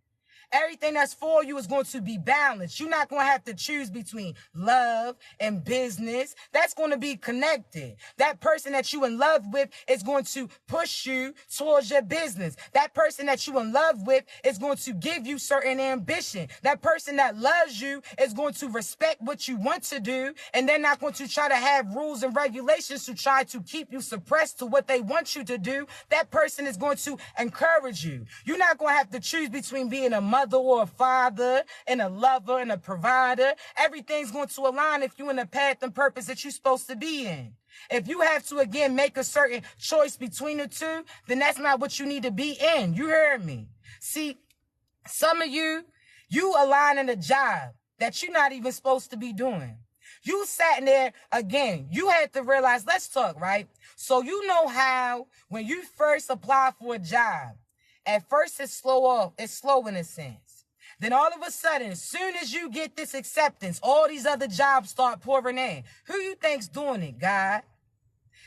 Speaker 1: Everything that's for you is going to be balanced. You're not going to have to choose between love and business. That's going to be connected. That person that you in love with is going to push you towards your business. That person that you in love with is going to give you certain ambition. That person that loves you is going to respect what you want to do, and they're not going to try to have rules and regulations to try to keep you suppressed to what they want you to do. That person is going to encourage you. You're not going to have to choose between being a mother or a father and a lover and a provider. Everything's going to align if you're in the path and purpose that you're supposed to be in. If you have to, again, make a certain choice between the two, then that's not what you need to be in. You heard me. See, some of you align in a job that you're not even supposed to be doing. You sat in there, again, you had to realize, let's talk, right? So you know how when you first apply for a job, at first, it's slow in a sense. Then all of a sudden, as soon as you get this acceptance, all these other jobs start pouring in. Who you think's doing it, God?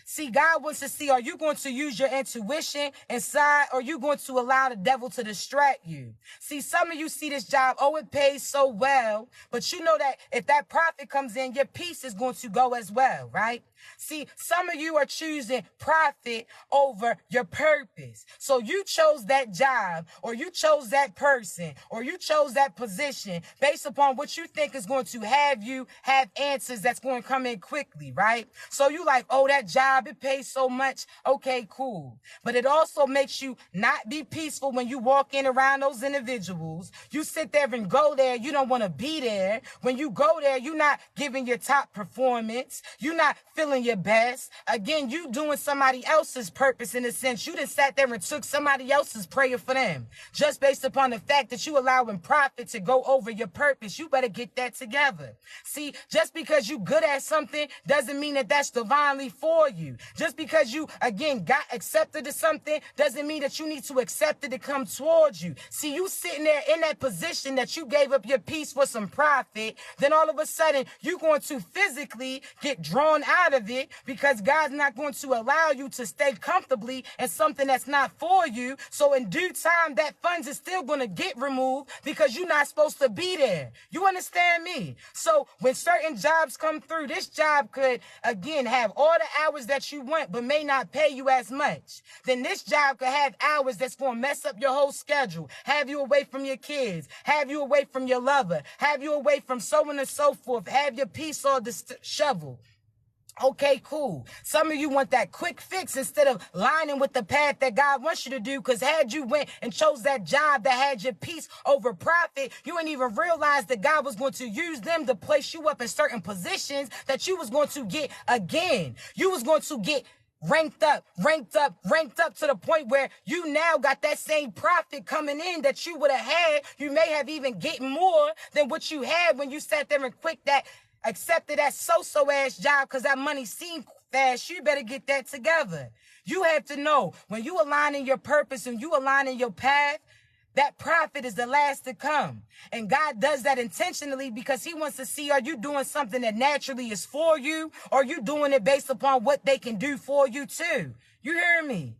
Speaker 1: See, God wants to see, are you going to use your intuition inside, or are you going to allow the devil to distract you? See, some of you see this job, oh, it pays so well, but you know that if that profit comes in, your peace is going to go as well, right? See, some of you are choosing profit over your purpose. So you chose that job, or you chose that person, or you chose that position based upon what you think is going to have you have answers that's going to come in quickly, right? So you like, oh, that job, it pays so much. Okay, cool. But it also makes you not be peaceful when you walk in around those individuals. You sit there and go there. You don't want to be there. When you go there, you're not giving your top performance. You're not feeling your best. Again, you doing somebody else's purpose in a sense. You just sat there and took somebody else's prayer for them. Just based upon the fact that you allowing profit to go over your purpose. You better get that together. See, just because you good at something doesn't mean that that's divinely for you. Just because you, again, got accepted to something doesn't mean that you need to accept it to come towards you. See, you sitting there in that position that you gave up your peace for some profit, then all of a sudden you're going to physically get drawn out of it because God's not going to allow you to stay comfortably in something that's not for you. So in due time, that funds is still going to get removed because you're not supposed to be there. You understand me? So when certain jobs come through, this job could, again, have all the hours that you want, but may not pay you as much. Then this job could have hours that's going to mess up your whole schedule, have you away from your kids, have you away from your lover, have you away from so on and so forth, have your peace all disheveled. Okay, cool. Some of you want that quick fix instead of lining with the path that God wants you to do, because had you went and chose that job that had your peace over profit, you didn't even realize that God was going to use them to place you up in certain positions that you was going to get again. You was going to get ranked up to the point where you now got that same profit coming in that you would have had. You may have even getting more than what you had when you sat there and accepted that so-so ass job because that money seemed fast. You better get that together. You have to know when you align in your purpose and you align in your path, that profit is the last to come. And God does that intentionally because he wants to see, are you doing something that naturally is for you, or are you doing it based upon what they can do for you too? You hear me?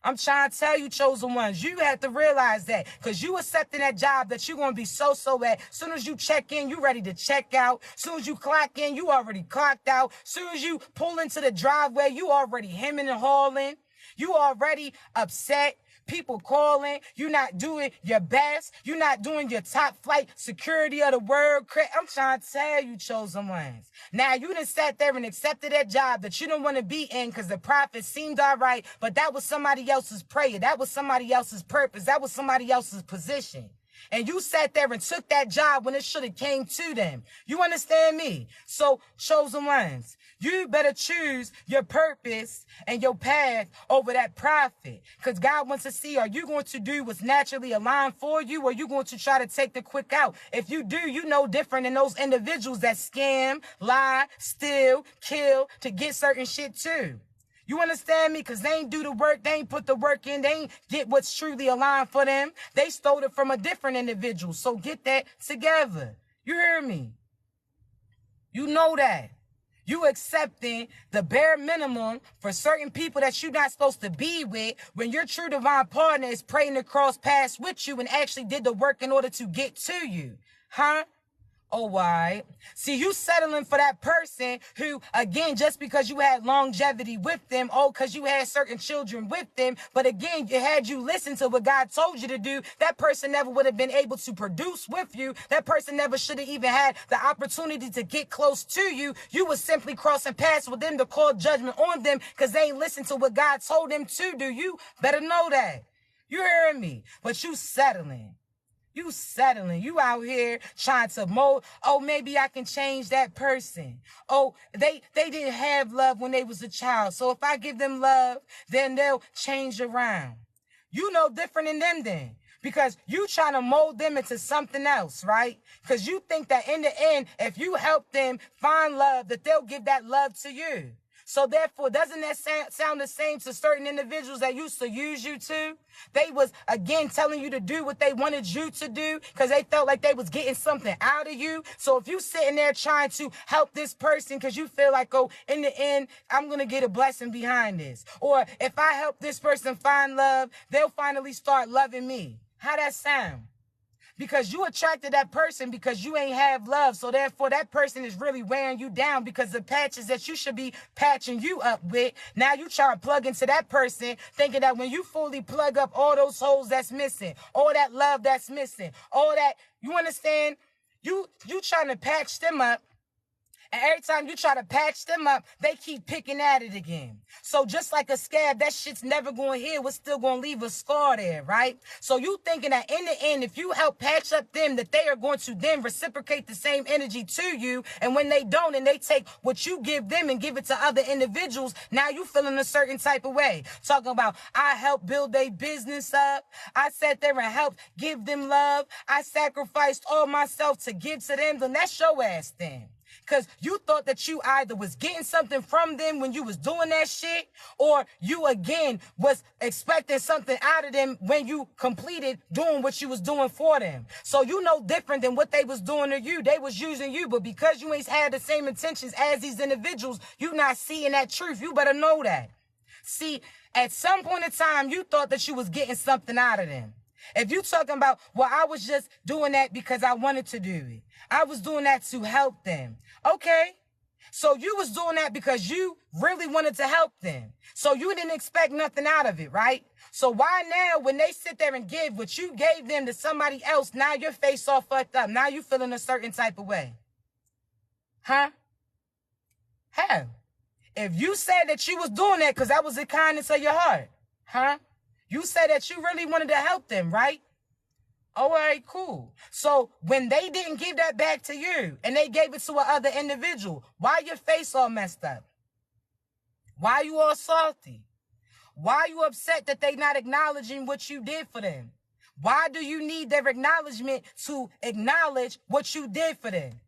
Speaker 1: I'm trying to tell you, chosen ones, you have to realize that because you accepting that job that you're going to be so-so at. Soon as you check in, you ready to check out. Soon as you clock in, you already clocked out. Soon as you pull into the driveway, you already hemming and hauling. You already upset. People calling, you're not doing your best, you're not doing your top flight security of the world. I'm trying to tell you, chosen ones. Now, you done sat there and accepted that job that you don't want to be in because the profit seemed all right, but that was somebody else's prayer. That was somebody else's purpose. That was somebody else's position. And you sat there and took that job when it should have came to them. You understand me? So, chosen ones, you better choose your purpose and your path over that profit. Because God wants to see, are you going to do what's naturally aligned for you, or are you going to try to take the quick out? If you do, you know different than those individuals that scam, lie, steal, kill to get certain shit too. You understand me? Because they ain't do the work. They ain't put the work in. They ain't get what's truly aligned for them. They stole it from a different individual. So get that together. You hear me? You know that. You accepting the bare minimum for certain people that you're not supposed to be with when your true divine partner is praying to cross paths with you and actually did the work in order to get to you. Huh? Oh, why? See, you settling for that person who, again, just because you had longevity with them, because you had certain children with them, but again, had you listened to what God told you to do, that person never would have been able to produce with you. That person never should have even had the opportunity to get close to you. You was simply crossing paths with them to call judgment on them because they ain't listened to what God told them to do. You better know that. You hearing me? But you settling. You settling. You out here trying to mold. Oh, maybe I can change that person. Oh, they didn't have love when they was a child. So if I give them love, then they'll change around. You know different than them then. Because you trying to mold them into something else, right? Because you think that in the end, if you help them find love, that they'll give that love to you. So therefore, doesn't that sound the same to certain individuals that used to use you too? They was, again, telling you to do what they wanted you to do because they felt like they was getting something out of you. So if you sitting there trying to help this person because you feel like, oh, in the end, I'm going to get a blessing behind this. Or if I help this person find love, they'll finally start loving me. How that sound? Because you attracted that person because you ain't have love. So therefore, that person is really wearing you down because the patches that you should be patching you up with, now you try to plug into that person thinking that when you fully plug up all those holes that's missing, all that love that's missing, all that, you understand? You trying to patch them up. And every time you try to patch them up, they keep picking at it again. So just like a scab, that shit's never going to heal. It's still going to leave a scar there, right? So you thinking that in the end, if you help patch up them, that they are going to then reciprocate the same energy to you. And when they don't, and they take what you give them and give it to other individuals, now you feeling a certain type of way. Talking about, I helped build their business up. I sat there and helped give them love. I sacrificed all myself to give to them. Then that's your ass then. Because you thought that you either was getting something from them when you was doing that shit, or you, again, was expecting something out of them when you completed doing what you was doing for them. So you know different than what they was doing to you. They was using you, but because you ain't had the same intentions as these individuals, you not seeing that truth. You better know that. See, at some point in time, you thought that you was getting something out of them. If you talking about, well, I was just doing that because I wanted to do it. I was doing that to help them. Okay. So you was doing that because you really wanted to help them. So you didn't expect nothing out of it, right? So why now when they sit there and give what you gave them to somebody else, now your face all fucked up. Now you feeling a certain type of way. Huh? How? If you said that you was doing that because that was the kindness of your heart. Huh? You said that you really wanted to help them, right? All right, cool. So when they didn't give that back to you and they gave it to another individual, why your face all messed up? Why you all salty? Why you upset that they not acknowledging what you did for them? Why do you need their acknowledgement to acknowledge what you did for them?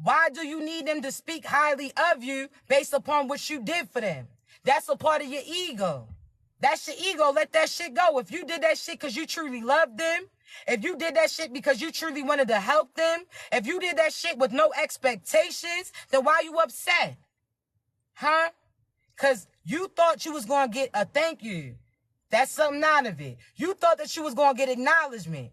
Speaker 1: Why do you need them to speak highly of you based upon what you did for them? That's a part of your ego. That's your ego. Let that shit go. If you did that shit because you truly loved them, if you did that shit because you truly wanted to help them, if you did that shit with no expectations, then why you upset? Huh? Because you thought you was going to get a thank you. That's something out of it. You thought that you was going to get acknowledgement.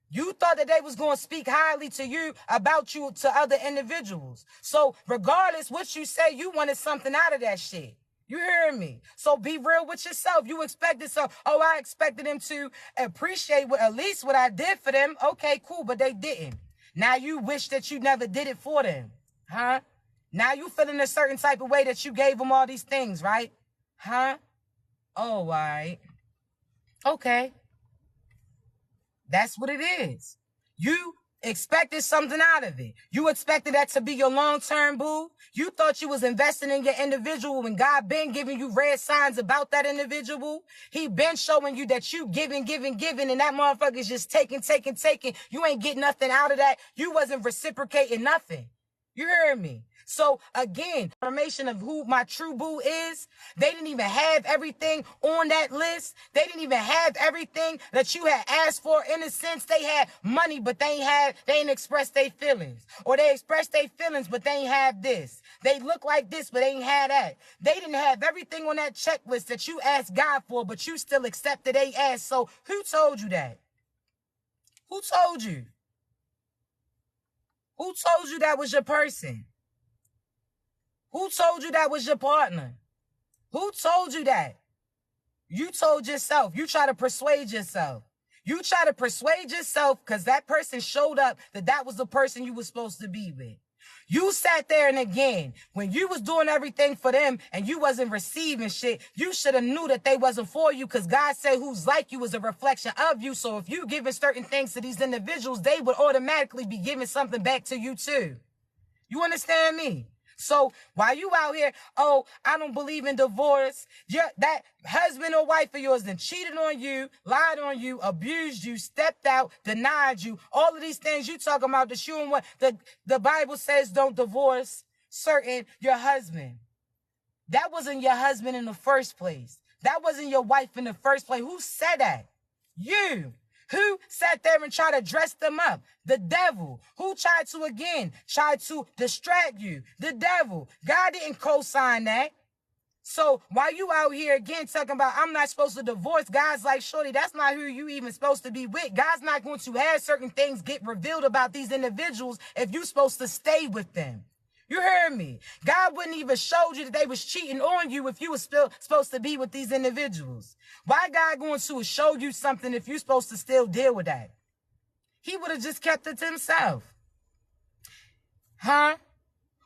Speaker 1: You thought that they was going to speak highly to you about you to other individuals. So regardless what you say, you wanted something out of that shit. You hear me? So be real with yourself. You expected some, oh, I expected them to appreciate at least what I did for them. Okay, cool, but they didn't. Now you wish that you never did it for them. Huh? Now you feeling a certain type of way that you gave them all these things, right? Huh? Oh, all right. Okay. That's what it is. You expected something out of it. You expected that to be your long-term boo. You thought you was investing in your individual when God been giving you red signs about that individual. He been showing you that you giving, and that motherfucker's just taking. You ain't getting nothing out of that. You wasn't reciprocating nothing. You heard me? So again, information of who my true boo is, they didn't even have everything on that list. They didn't even have everything that you had asked for. In a sense, they had money, but they ain't expressed their feelings. Or they expressed their feelings, but they ain't have this. They look like this, but they ain't had that. They didn't have everything on that checklist that you asked God for, but you still accepted they asked. So who told you that? Who told you? Who told you that was your person? Who told you that was your partner? Who told you that? You told yourself. You try to persuade yourself. You try to persuade yourself because that person showed up that was the person you were supposed to be with. You sat there and again, when you was doing everything for them and you wasn't receiving shit, you should have knew that they wasn't for you because God said who's like you is a reflection of you. So if you giving certain things to these individuals, they would automatically be giving something back to you too. You understand me? So while you out here, oh, I don't believe in divorce. That husband or wife of yours then cheated on you, lied on you, abused you, stepped out, denied you. All of these things you talking about that you and what the Bible says don't divorce your husband. That wasn't your husband in the first place. That wasn't your wife in the first place. Who said that? You. Who sat there and tried to dress them up? The devil. Who tried to distract you? The devil. God didn't co-sign that. So while you out here again talking about I'm not supposed to divorce, God's like, shorty, that's not who you even supposed to be with. God's not going to have certain things get revealed about these individuals if you're supposed to stay with them. You heard me? God wouldn't even show you that they was cheating on you if you was still supposed to be with these individuals. Why God going to show you something if you're supposed to still deal with that? He would have just kept it to himself. Huh?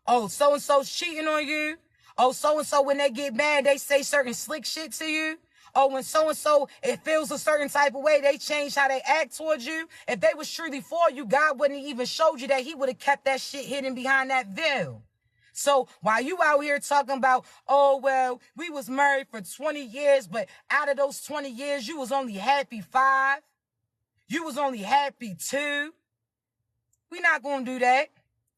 Speaker 1: Oh, so-and-so's cheating on you. Oh, so-and-so, when they get mad, they say certain slick shit to you. Oh, when so-and-so, it feels a certain type of way, they change how they act towards you. If they was truly for you, God wouldn't even showed you that. He would have kept that shit hidden behind that veil. So while you out here talking about, oh, well, we was married for 20 years, but out of those 20 years, you was only happy 5. You was only happy 2. We not going to do that.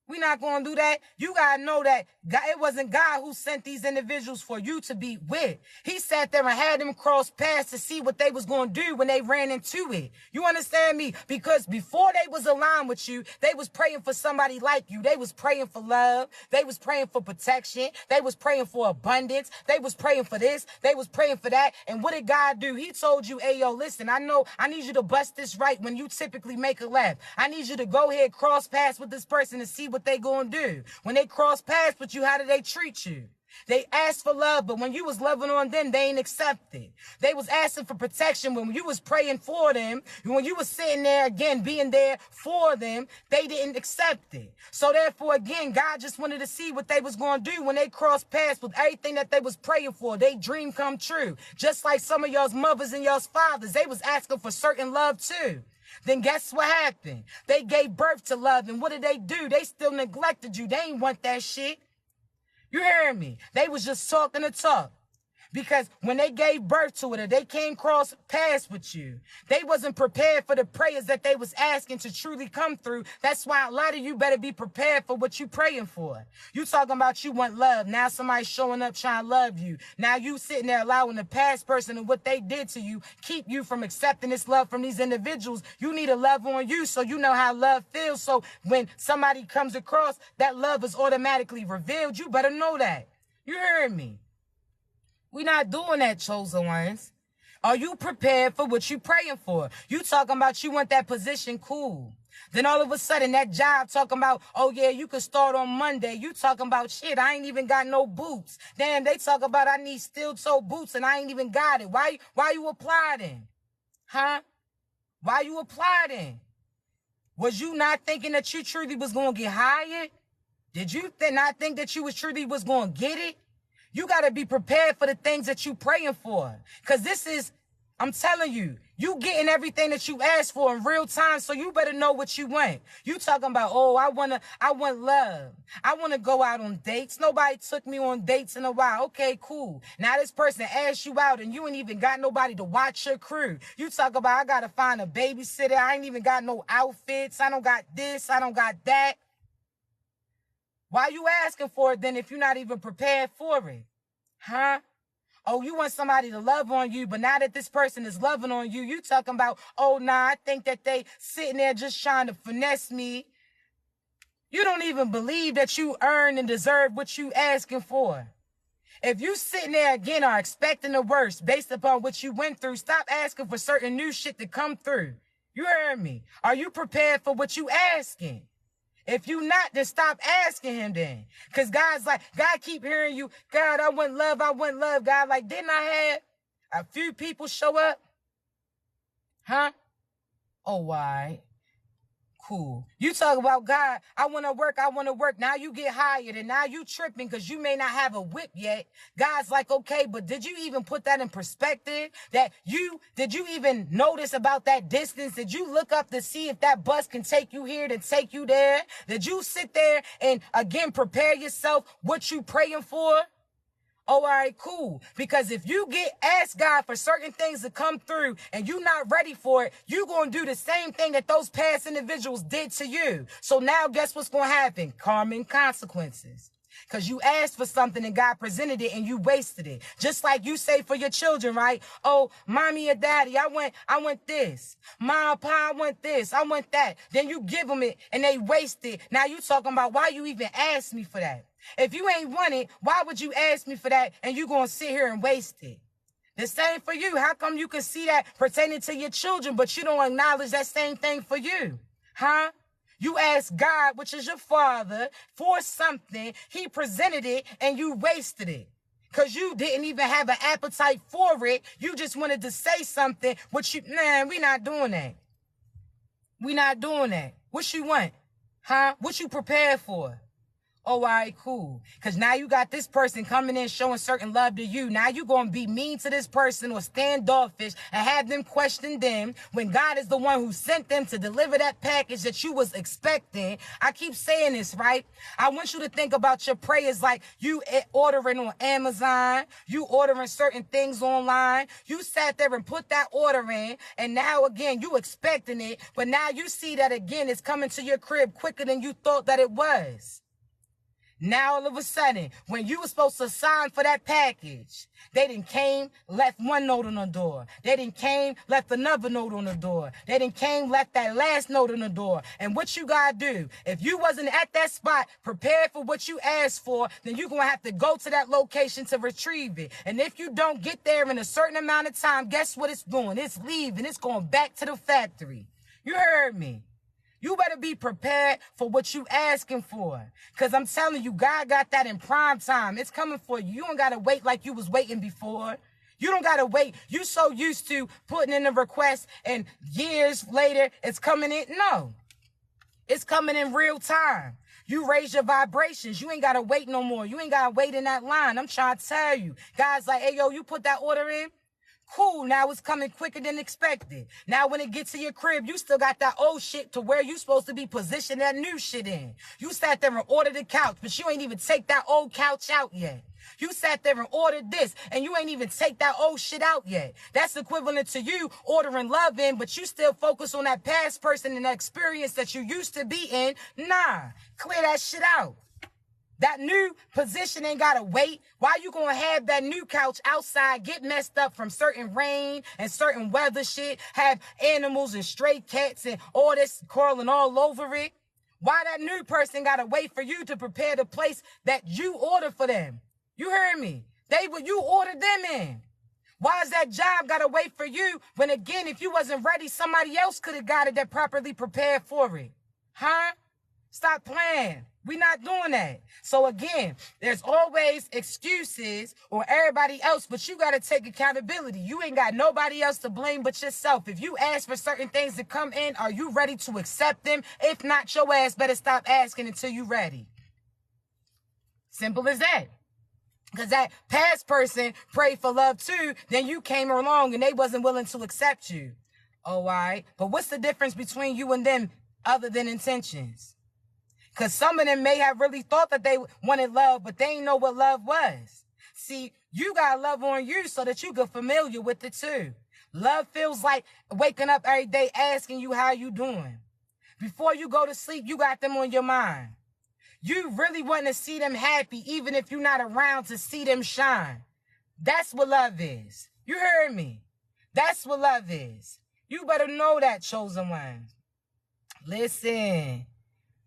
Speaker 1: We're not going to do that. You got to know that God, it wasn't God who sent these individuals for you to be with. He sat there and had them cross paths to see what they was going to do when they ran into it. You understand me? Because before they was aligned with you, they was praying for somebody like you. They was praying for love. They was praying for protection. They was praying for abundance. They was praying for this. They was praying for that. And what did God do? He told you, hey, yo, listen, I know I need you to bust this right when you typically make a left. I need you to go ahead, cross paths with this person and see what they gonna do. When they cross paths with you, how do they treat you? They asked for love, but when you was loving on them, they ain't accept it. They was asking for protection when you was praying for them. When you was sitting there again, being there for them, they didn't accept it. So therefore, again, God just wanted to see what they was going to do when they crossed paths with everything that they was praying for. They dream come true. Just like some of y'all's mothers and y'all's fathers, they was asking for certain love too. Then guess what happened? They gave birth to love, and what did they do? They still neglected you. They ain't want that shit. You hear me? They was just talking the talk. Because when they gave birth to it, or they came cross paths with you, they wasn't prepared for the prayers that they was asking to truly come through. That's why a lot of you better be prepared for what you praying for. You talking about you want love. Now somebody's showing up trying to love you. Now you sitting there allowing the past person and what they did to you keep you from accepting this love from these individuals. You need a love on you so you know how love feels. So when somebody comes across, that love is automatically revealed. You better know that. You heard me? We're not doing that, chosen ones. Are you prepared for what you praying for? You talking about you want that position, cool. Then all of a sudden that job talking about, oh yeah, you could start on Monday. You talking about shit, I ain't even got no boots. Damn, they talk about I need steel toe boots and I ain't even got it. Why you apply then? Huh? Why you apply then? Was you not thinking that you truly was going to get hired? Did you not think that you truly was going to get it? You got to be prepared for the things that you praying for. Because this is, I'm telling you, you getting everything that you asked for in real time, so you better know what you want. You talking about, oh, I want love. I want to go out on dates. Nobody took me on dates in a while. Okay, cool. Now this person asked you out and you ain't even got nobody to watch your crew. You talk about, I got to find a babysitter. I ain't even got no outfits. I don't got this. I don't got that. Why you asking for it then if you're not even prepared for it? Huh? Oh, you want somebody to love on you, but now that this person is loving on you, you talking about, oh, nah, I think that they sitting there just trying to finesse me. You don't even believe that you earn and deserve what you asking for. If you sitting there again are expecting the worst based upon what you went through, stop asking for certain new shit to come through. You heard me? Are you prepared for what you asking? If you not, then stop asking him then. Because God's like, God keep hearing you, God, I want love, God. Like, didn't I have a few people show up? Huh? Oh, why? Cool. You talk about, God, I want to work. Now you get hired and now you tripping because you may not have a whip yet. God's like, okay, but did you even put that in perspective? Did you even notice about that distance? Did you look up to see if that bus can take you here to take you there? Did you sit there and again, prepare yourself what you praying for? Oh, all right, cool. Because if you ask God for certain things to come through and you're not ready for it, you're going to do the same thing that those past individuals did to you. So now guess what's going to happen? Karma and consequences. Because you asked for something and God presented it and you wasted it. Just like you say for your children, right? Oh, mommy or daddy, I want this. Mom, pa, I want this. I want that. Then you give them it and they waste it. Now you talking about why you even asked me for that. If you ain't want it, why would you ask me for that and you gonna sit here and waste it? The same for you. How come you can see that pertaining to your children, but you don't acknowledge that same thing for you? Huh? You asked God, which is your father, for something. He presented it and you wasted it. Because you didn't even have an appetite for it. You just wanted to say something, we not doing that. We not doing that. What you want? Huh? What you prepared for? Oh, all right, cool. Because now you got this person coming in showing certain love to you. Now you going to be mean to this person or standoffish and have them question them when God is the one who sent them to deliver that package that you was expecting. I keep saying this, right? I want you to think about your prayers like you ordering on Amazon, you ordering certain things online. You sat there and put that order in, and now again, you expecting it, but now you see that again it's coming to your crib quicker than you thought that it was. Now, all of a sudden, when you were supposed to sign for that package, they done came, left one note on the door. They done came, left another note on the door. They done came, left that last note on the door. And what you gotta do, if you wasn't at that spot prepared for what you asked for, then you're gonna have to go to that location to retrieve it. And if you don't get there in a certain amount of time, guess what it's doing? It's leaving. It's going back to the factory. You heard me. You better be prepared for what you asking for. Because I'm telling you, God got that in prime time. It's coming for you. You don't got to wait like you was waiting before. You don't got to wait. You so used to putting in a request and years later it's coming in. No, it's coming in real time. You raise your vibrations. You ain't got to wait no more. You ain't got to wait in that line. I'm trying to tell you. God's like, hey, yo, you put that order in? Cool, now it's coming quicker than expected. Now when it gets to your crib, you still got that old shit to where you supposed to be positioned that new shit in. You sat there and ordered the couch, but you ain't even take that old couch out yet. You sat there and ordered this, and you ain't even take that old shit out yet. That's equivalent to you ordering love in, but you still focus on that past person and that experience that you used to be in. Nah, clear that shit out. That new position ain't gotta wait. Why you gonna have that new couch outside get messed up from certain rain and certain weather shit, have animals and stray cats and all this crawling all over it? Why that new person gotta wait for you to prepare the place that you ordered for them? You heard me. You ordered them in. Why is that job gotta wait for you when again, if you wasn't ready, somebody else could have got it that properly prepared for it? Huh? Stop playing. We not doing that. So again, there's always excuses or everybody else, but you got to take accountability. You ain't got nobody else to blame but yourself. If you ask for certain things to come in, are you ready to accept them? If not, your ass better stop asking until you ready. Simple as that. Because that past person prayed for love too, then you came along and they wasn't willing to accept you. Oh, all right. But what's the difference between you and them other than intentions? Because some of them may have really thought that they wanted love, but they didn't know what love was. See, you got love on you so that you get familiar with it too. Love feels like waking up every day asking you how you doing. Before you go to sleep, you got them on your mind. You really want to see them happy, even if you're not around to see them shine. That's what love is. You heard me. That's what love is. You better know that, chosen one. Listen.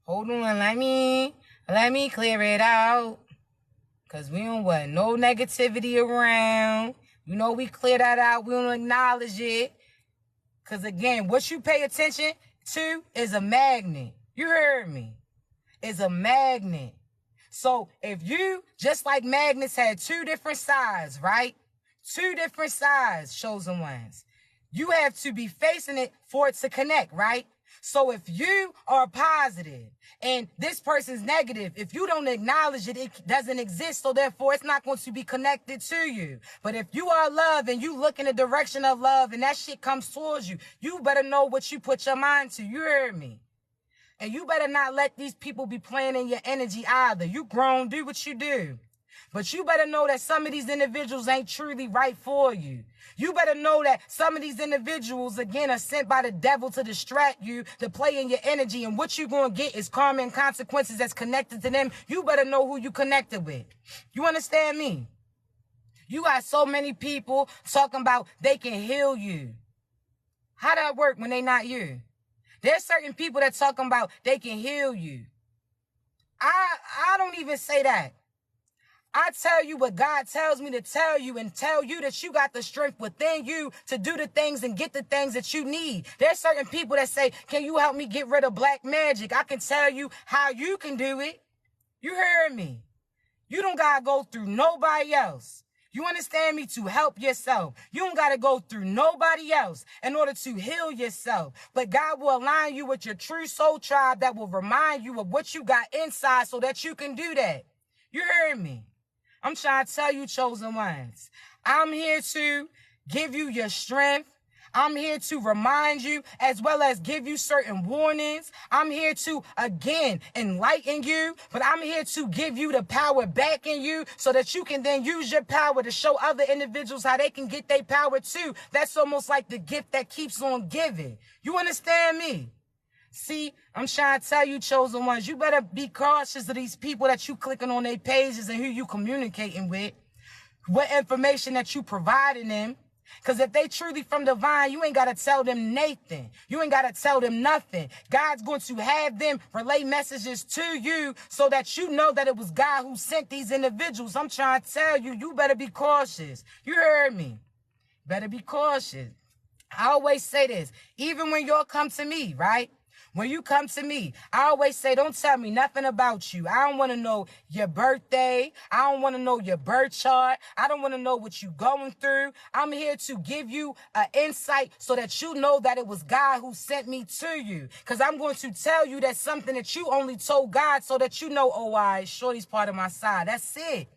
Speaker 1: Hold on, let me clear it out. Cause we don't want no negativity around. You know, we clear that out. We don't acknowledge it. Cause again, what you pay attention to is a magnet. You heard me. It's a magnet. So if you, just like magnets had two different sides, right? Two different sides, chosen ones. You have to be facing it for it to connect, right? So if you are positive and this person's negative, if you don't acknowledge it, it doesn't exist. So therefore, it's not going to be connected to you. But if you are love and you look in the direction of love and that shit comes towards you, you better know what you put your mind to. You heard me. And you better not let these people be playing in your energy either. You grown, do what you do. But you better know that some of these individuals ain't truly right for you. You better know that some of these individuals, again, are sent by the devil to distract you, to play in your energy. And what you're going to get is karma and consequences that's connected to them. You better know who you connected with. You understand me? You got so many people talking about they can heal you. How that work when they not you? There's certain people that talking about they can heal you. I don't even say that. I tell you what God tells me to tell you, and tell you that you got the strength within you to do the things and get the things that you need. There's certain people that say, can you help me get rid of black magic? I can tell you how you can do it. You heard me. You don't got to go through nobody else. You understand me? To help yourself. You don't got to go through nobody else in order to heal yourself. But God will align you with your true soul tribe that will remind you of what you got inside so that you can do that. You heard me? I'm trying to tell you, chosen ones, I'm here to give you your strength. I'm here to remind you as well as give you certain warnings. I'm here to, again, enlighten you, but I'm here to give you the power back in you so that you can then use your power to show other individuals how they can get their power too. That's almost like the gift that keeps on giving. You understand me? See, I'm trying to tell you, chosen ones, you better be cautious of these people that you clicking on their pages and who you communicating with, what information that you providing them. Because if they truly from divine, you ain't got to tell them Nathan. You ain't got to tell them nothing. God's going to have them relay messages to you so that you know that it was God who sent these individuals. I'm trying to tell you, you better be cautious. You heard me. Better be cautious. I always say this, even when y'all come to me, right? When you come to me, I always say, don't tell me nothing about you. I don't want to know your birthday. I don't want to know your birth chart. I don't want to know what you're going through. I'm here to give you an insight so that you know that it was God who sent me to you. Because I'm going to tell you that something that you only told God so that you know, oh, all right, Shorty's part of my side. That's it.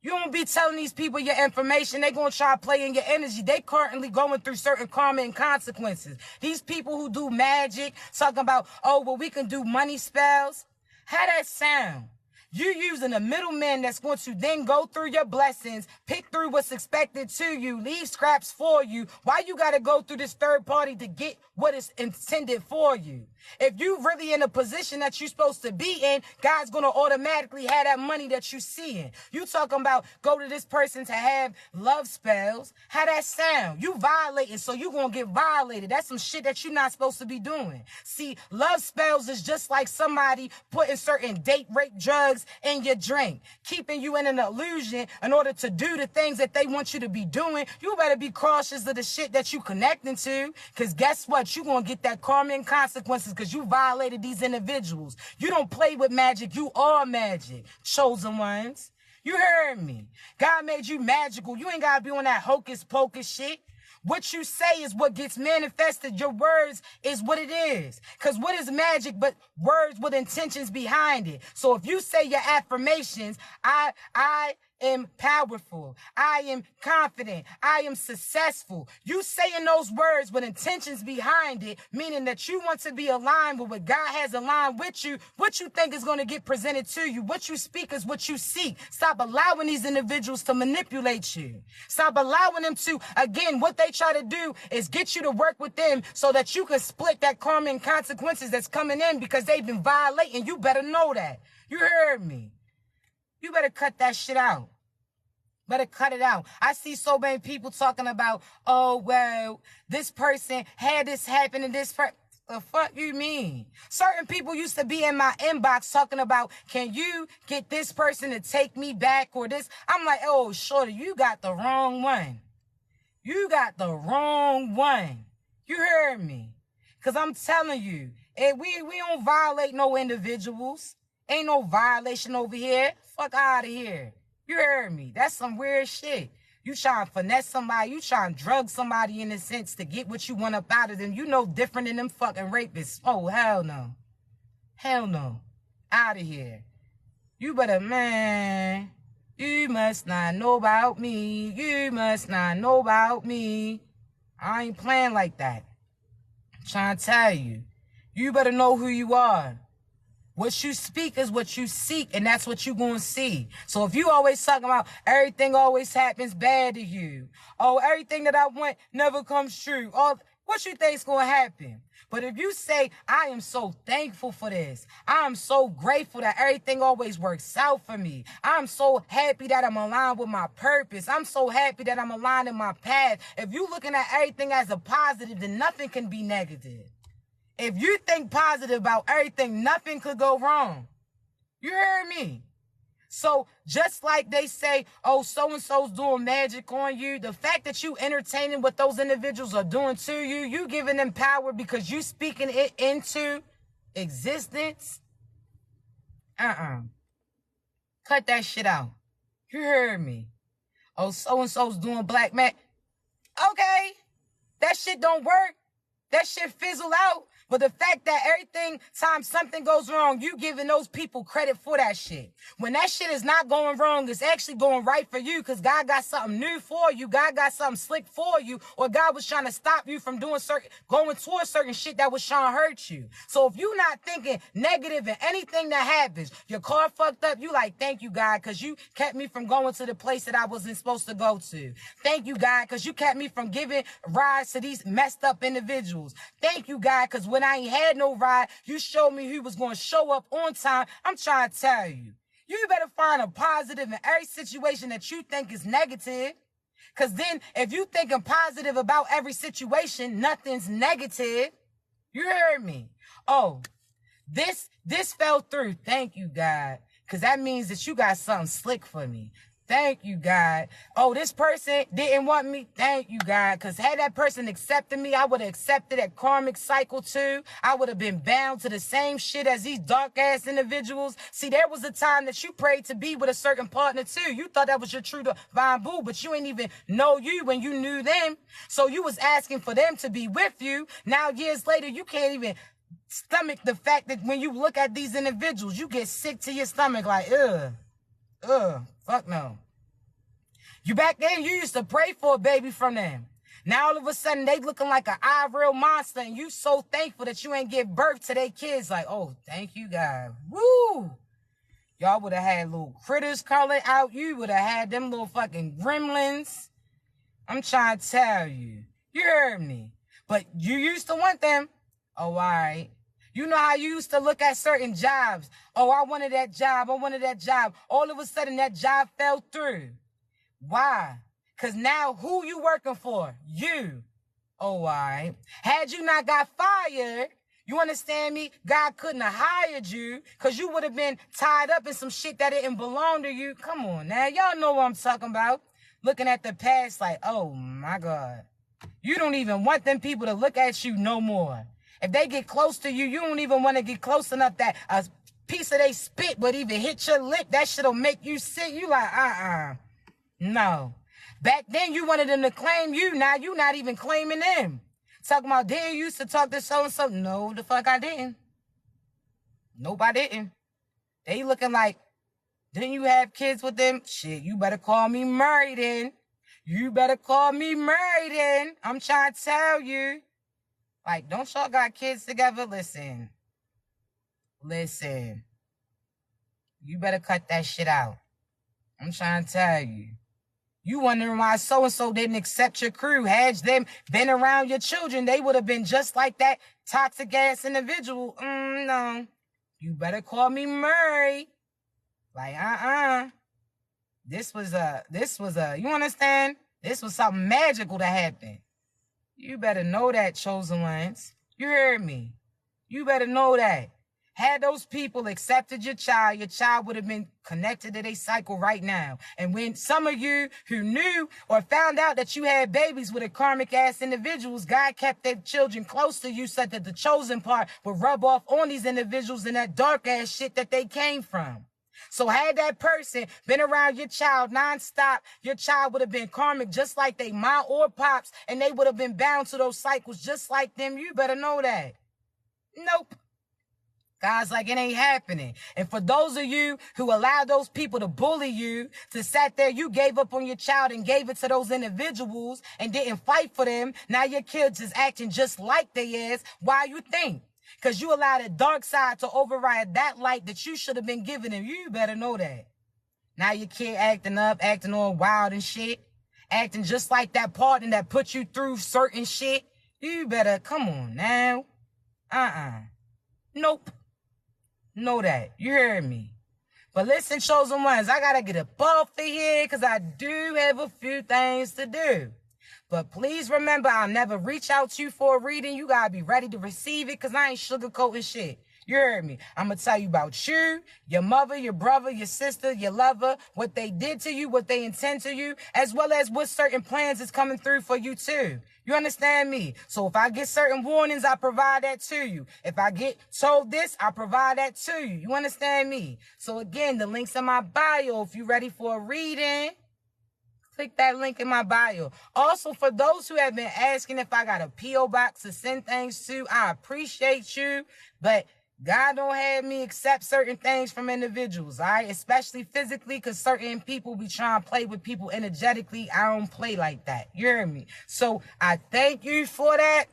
Speaker 1: You don't be telling these people your information. They're going to try to play in your energy. They currently going through certain karma and consequences. These people who do magic, talking about, oh, well, we can do money spells. How that sound? You using a middleman that's going to then go through your blessings, pick through what's expected to you, leave scraps for you. Why you got to go through this third party to get what is intended for you? If you really in a position that you're supposed to be in, God's going to automatically have that money that you seeing. You talking about go to this person to have love spells. How that sound? You violating, so you going to get violated. That's some shit that you're not supposed to be doing. See, love spells is just like somebody putting certain date rape drugs in your drink, keeping you in an illusion in order to do the things that they want you to be doing. You better be cautious of the shit that you connecting to, because guess what? You going to get that karma and consequences because you violated these individuals. You don't play with magic. You are magic, chosen ones. You heard me. God made you magical. You ain't got to be on that hocus pocus shit. What you say is what gets manifested. Your words is what it is. Because what is magic but words with intentions behind it? So if you say your affirmations, I am powerful. I am confident. I am successful. You saying those words with intentions behind it, meaning that you want to be aligned with what God has aligned with you. What you think is going to get presented to you. What you speak is what you seek. Stop allowing these individuals to manipulate you. Stop allowing them to, again, what they try to do is get you to work with them so that you can split that karma and consequences that's coming in because they've been violating. You better know that. You heard me. You better cut that shit out. Better cut it out. I see so many people talking about, oh, well, this person had this happen and this person. The fuck you mean? Certain people used to be in my inbox talking about, can you get this person to take me back or this? I'm like, oh, shorty, you got the wrong one. You got the wrong one. You heard me? Because I'm telling you, we don't violate no individuals. Ain't no violation over here. Fuck out of here. You heard me. That's some weird shit. You trying to finesse somebody. You trying to drug somebody in a sense to get what you want up out of them. You know different than them fucking rapists. Oh, hell no. Hell no. Out of here. You better, man. You must not know about me. You must not know about me. I ain't playing like that. I'm trying to tell you. You better know who you are. What you speak is what you seek, and that's what you're going to see. So if you always talking about everything always happens bad to you, oh, everything that I want never comes true, oh, what you think's going to happen? But if you say, I am so thankful for this, I'm so grateful that everything always works out for me, I'm so happy that I'm aligned with my purpose, I'm so happy that I'm aligned in my path. If you looking at everything as a positive, then nothing can be negative. If you think positive about everything, nothing could go wrong. You heard me? So just like they say, oh, so-and-so's doing magic on you, the fact that you entertaining what those individuals are doing to you, you giving them power because you speaking it into existence. Cut that shit out. You heard me? Oh, so-and-so's doing black magic. Okay. That shit don't work. That shit fizzle out. But the fact that everything time something goes wrong, you giving those people credit for that shit. When that shit is not going wrong, it's actually going right for you because God got something new for you. God got something slick for you. Or God was trying to stop you from doing going towards certain shit that was trying to hurt you. So if you not thinking negative in anything that happens, your car fucked up, you like, thank you, God, because you kept me from going to the place that I wasn't supposed to go to. Thank you, God, because you kept me from giving rides to these messed up individuals. Thank you, God, because when I ain't had no ride, you showed me who was going to show up on time. I'm trying to tell you, you better find a positive in every situation that you think is negative. Because then if you thinking positive about every situation, nothing's negative. You heard me? Oh, this fell through. Thank you, God. Because that means that you got something slick for me. Thank you, God. Oh, this person didn't want me. Thank you, God. Because had that person accepted me, I would have accepted that karmic cycle too. I would have been bound to the same shit as these dark-ass individuals. See, there was a time that you prayed to be with a certain partner too. You thought that was your true divine boo, but you ain't even know you when you knew them. So you was asking for them to be with you. Now, years later, you can't even stomach the fact that when you look at these individuals, you get sick to your stomach like, fuck no. You back then, you used to pray for a baby from them. Now all of a sudden, they looking like an real monster, and you so thankful that you ain't give birth to their kids. Like, oh, thank you, God. Woo! Y'all would have had little critters crawling out. You would have had them little fucking gremlins. I'm trying to tell you. You heard me. But you used to want them. Oh, all right. You know how you used to look at certain jobs. Oh, I wanted that job. I wanted that job. All of a sudden, that job fell through. Why? Because now who you working for? You. Oh, all right. Had you not got fired, you understand me? God couldn't have hired you because you would have been tied up in some shit that didn't belong to you. Come on now. Y'all know what I'm talking about. Looking at the past like, oh, my God. You don't even want them people to look at you no more. If they get close to you, you don't even want to get close enough that a piece of they spit would even hit your lip. That shit'll make you sick. You like, no. Back then, you wanted them to claim you. Now you not even claiming them. Talking about, they used to talk to so-and-so. No, the fuck I didn't. Nope, I didn't. They looking like, didn't you have kids with them? Shit, you better call me married in. You better call me married in. I'm trying to tell you. Like, don't y'all got kids together? Listen. You better cut that shit out. I'm trying to tell you. You wondering why so-and-so didn't accept your crew. Had them been around your children, they would have been just like that toxic ass individual. No. You better call me Murray. Like, This was you understand? This was something magical that happened. You better know that, chosen ones. You heard me. You better know that. Had those people accepted your child would have been connected to their cycle right now. And when some of you who knew or found out that you had babies with a karmic ass individuals, God kept their children close to you so that the chosen part would rub off on these individuals and that dark ass shit that they came from. So had that person been around your child nonstop, your child would have been karmic just like they mom or pops, and they would have been bound to those cycles just like them. You better know that. Nope. God's like, it ain't happening. And for those of you who allowed those people to bully you, to sat there, you gave up on your child and gave it to those individuals and didn't fight for them. Now your kids is acting just like they is. Why you think? Because you allowed the dark side to override that light that you should have been giving him. You better know that. Now your kid acting up, acting all wild and shit. Acting just like that partner that put you through certain shit. You better, come on now. Nope. Know that. You heard me. But listen, chosen ones, I gotta get up off of here because I do have a few things to do. But please remember, I'll never reach out to you for a reading. You gotta be ready to receive it because I ain't sugarcoating shit. You heard me. I'm going to tell you about you, your mother, your brother, your sister, your lover, what they did to you, what they intend to you, as well as what certain plans is coming through for you too. You understand me? So if I get certain warnings, I provide that to you. If I get told this, I provide that to you. You understand me? So again, the link's in my bio. If you're ready for a reading, click that link in my bio. Also, for those who have been asking if I got a P.O. box to send things to, I appreciate you, but God don't have me accept certain things from individuals, all right? Especially physically, because certain people be trying to play with people energetically. I don't play like that. You hear me? So I thank you for that.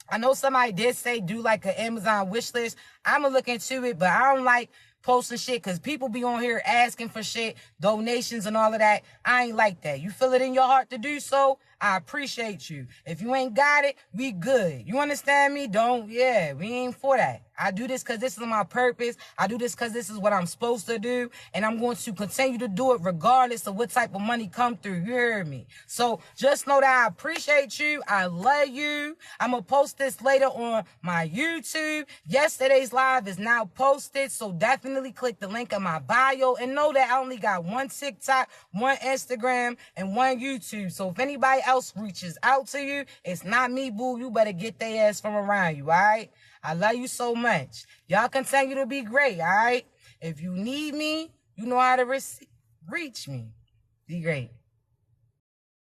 Speaker 1: I know somebody did say do like an Amazon wish list. I'm going to look into it, but I don't like posting shit because people be on here asking for shit, donations and all of that. I ain't like that. You feel it in your heart to do so, I appreciate you. If you ain't got it, we good. You understand me? We ain't for that. I do this because this is my purpose. I do this because this is what I'm supposed to do. And I'm going to continue to do it regardless of what type of money come through. You heard me? So just know that I appreciate you. I love you. I'm going to post this later on my YouTube. Yesterday's live is now posted. So definitely click the link in my bio and know that I only got one TikTok, one Instagram, and one YouTube. So if anybody else reaches out to you, it's not me, boo. You better get their ass from around you, all right? I love you so much. Y'all continue to be great, all right? If you need me, you know how to reach me. Be great.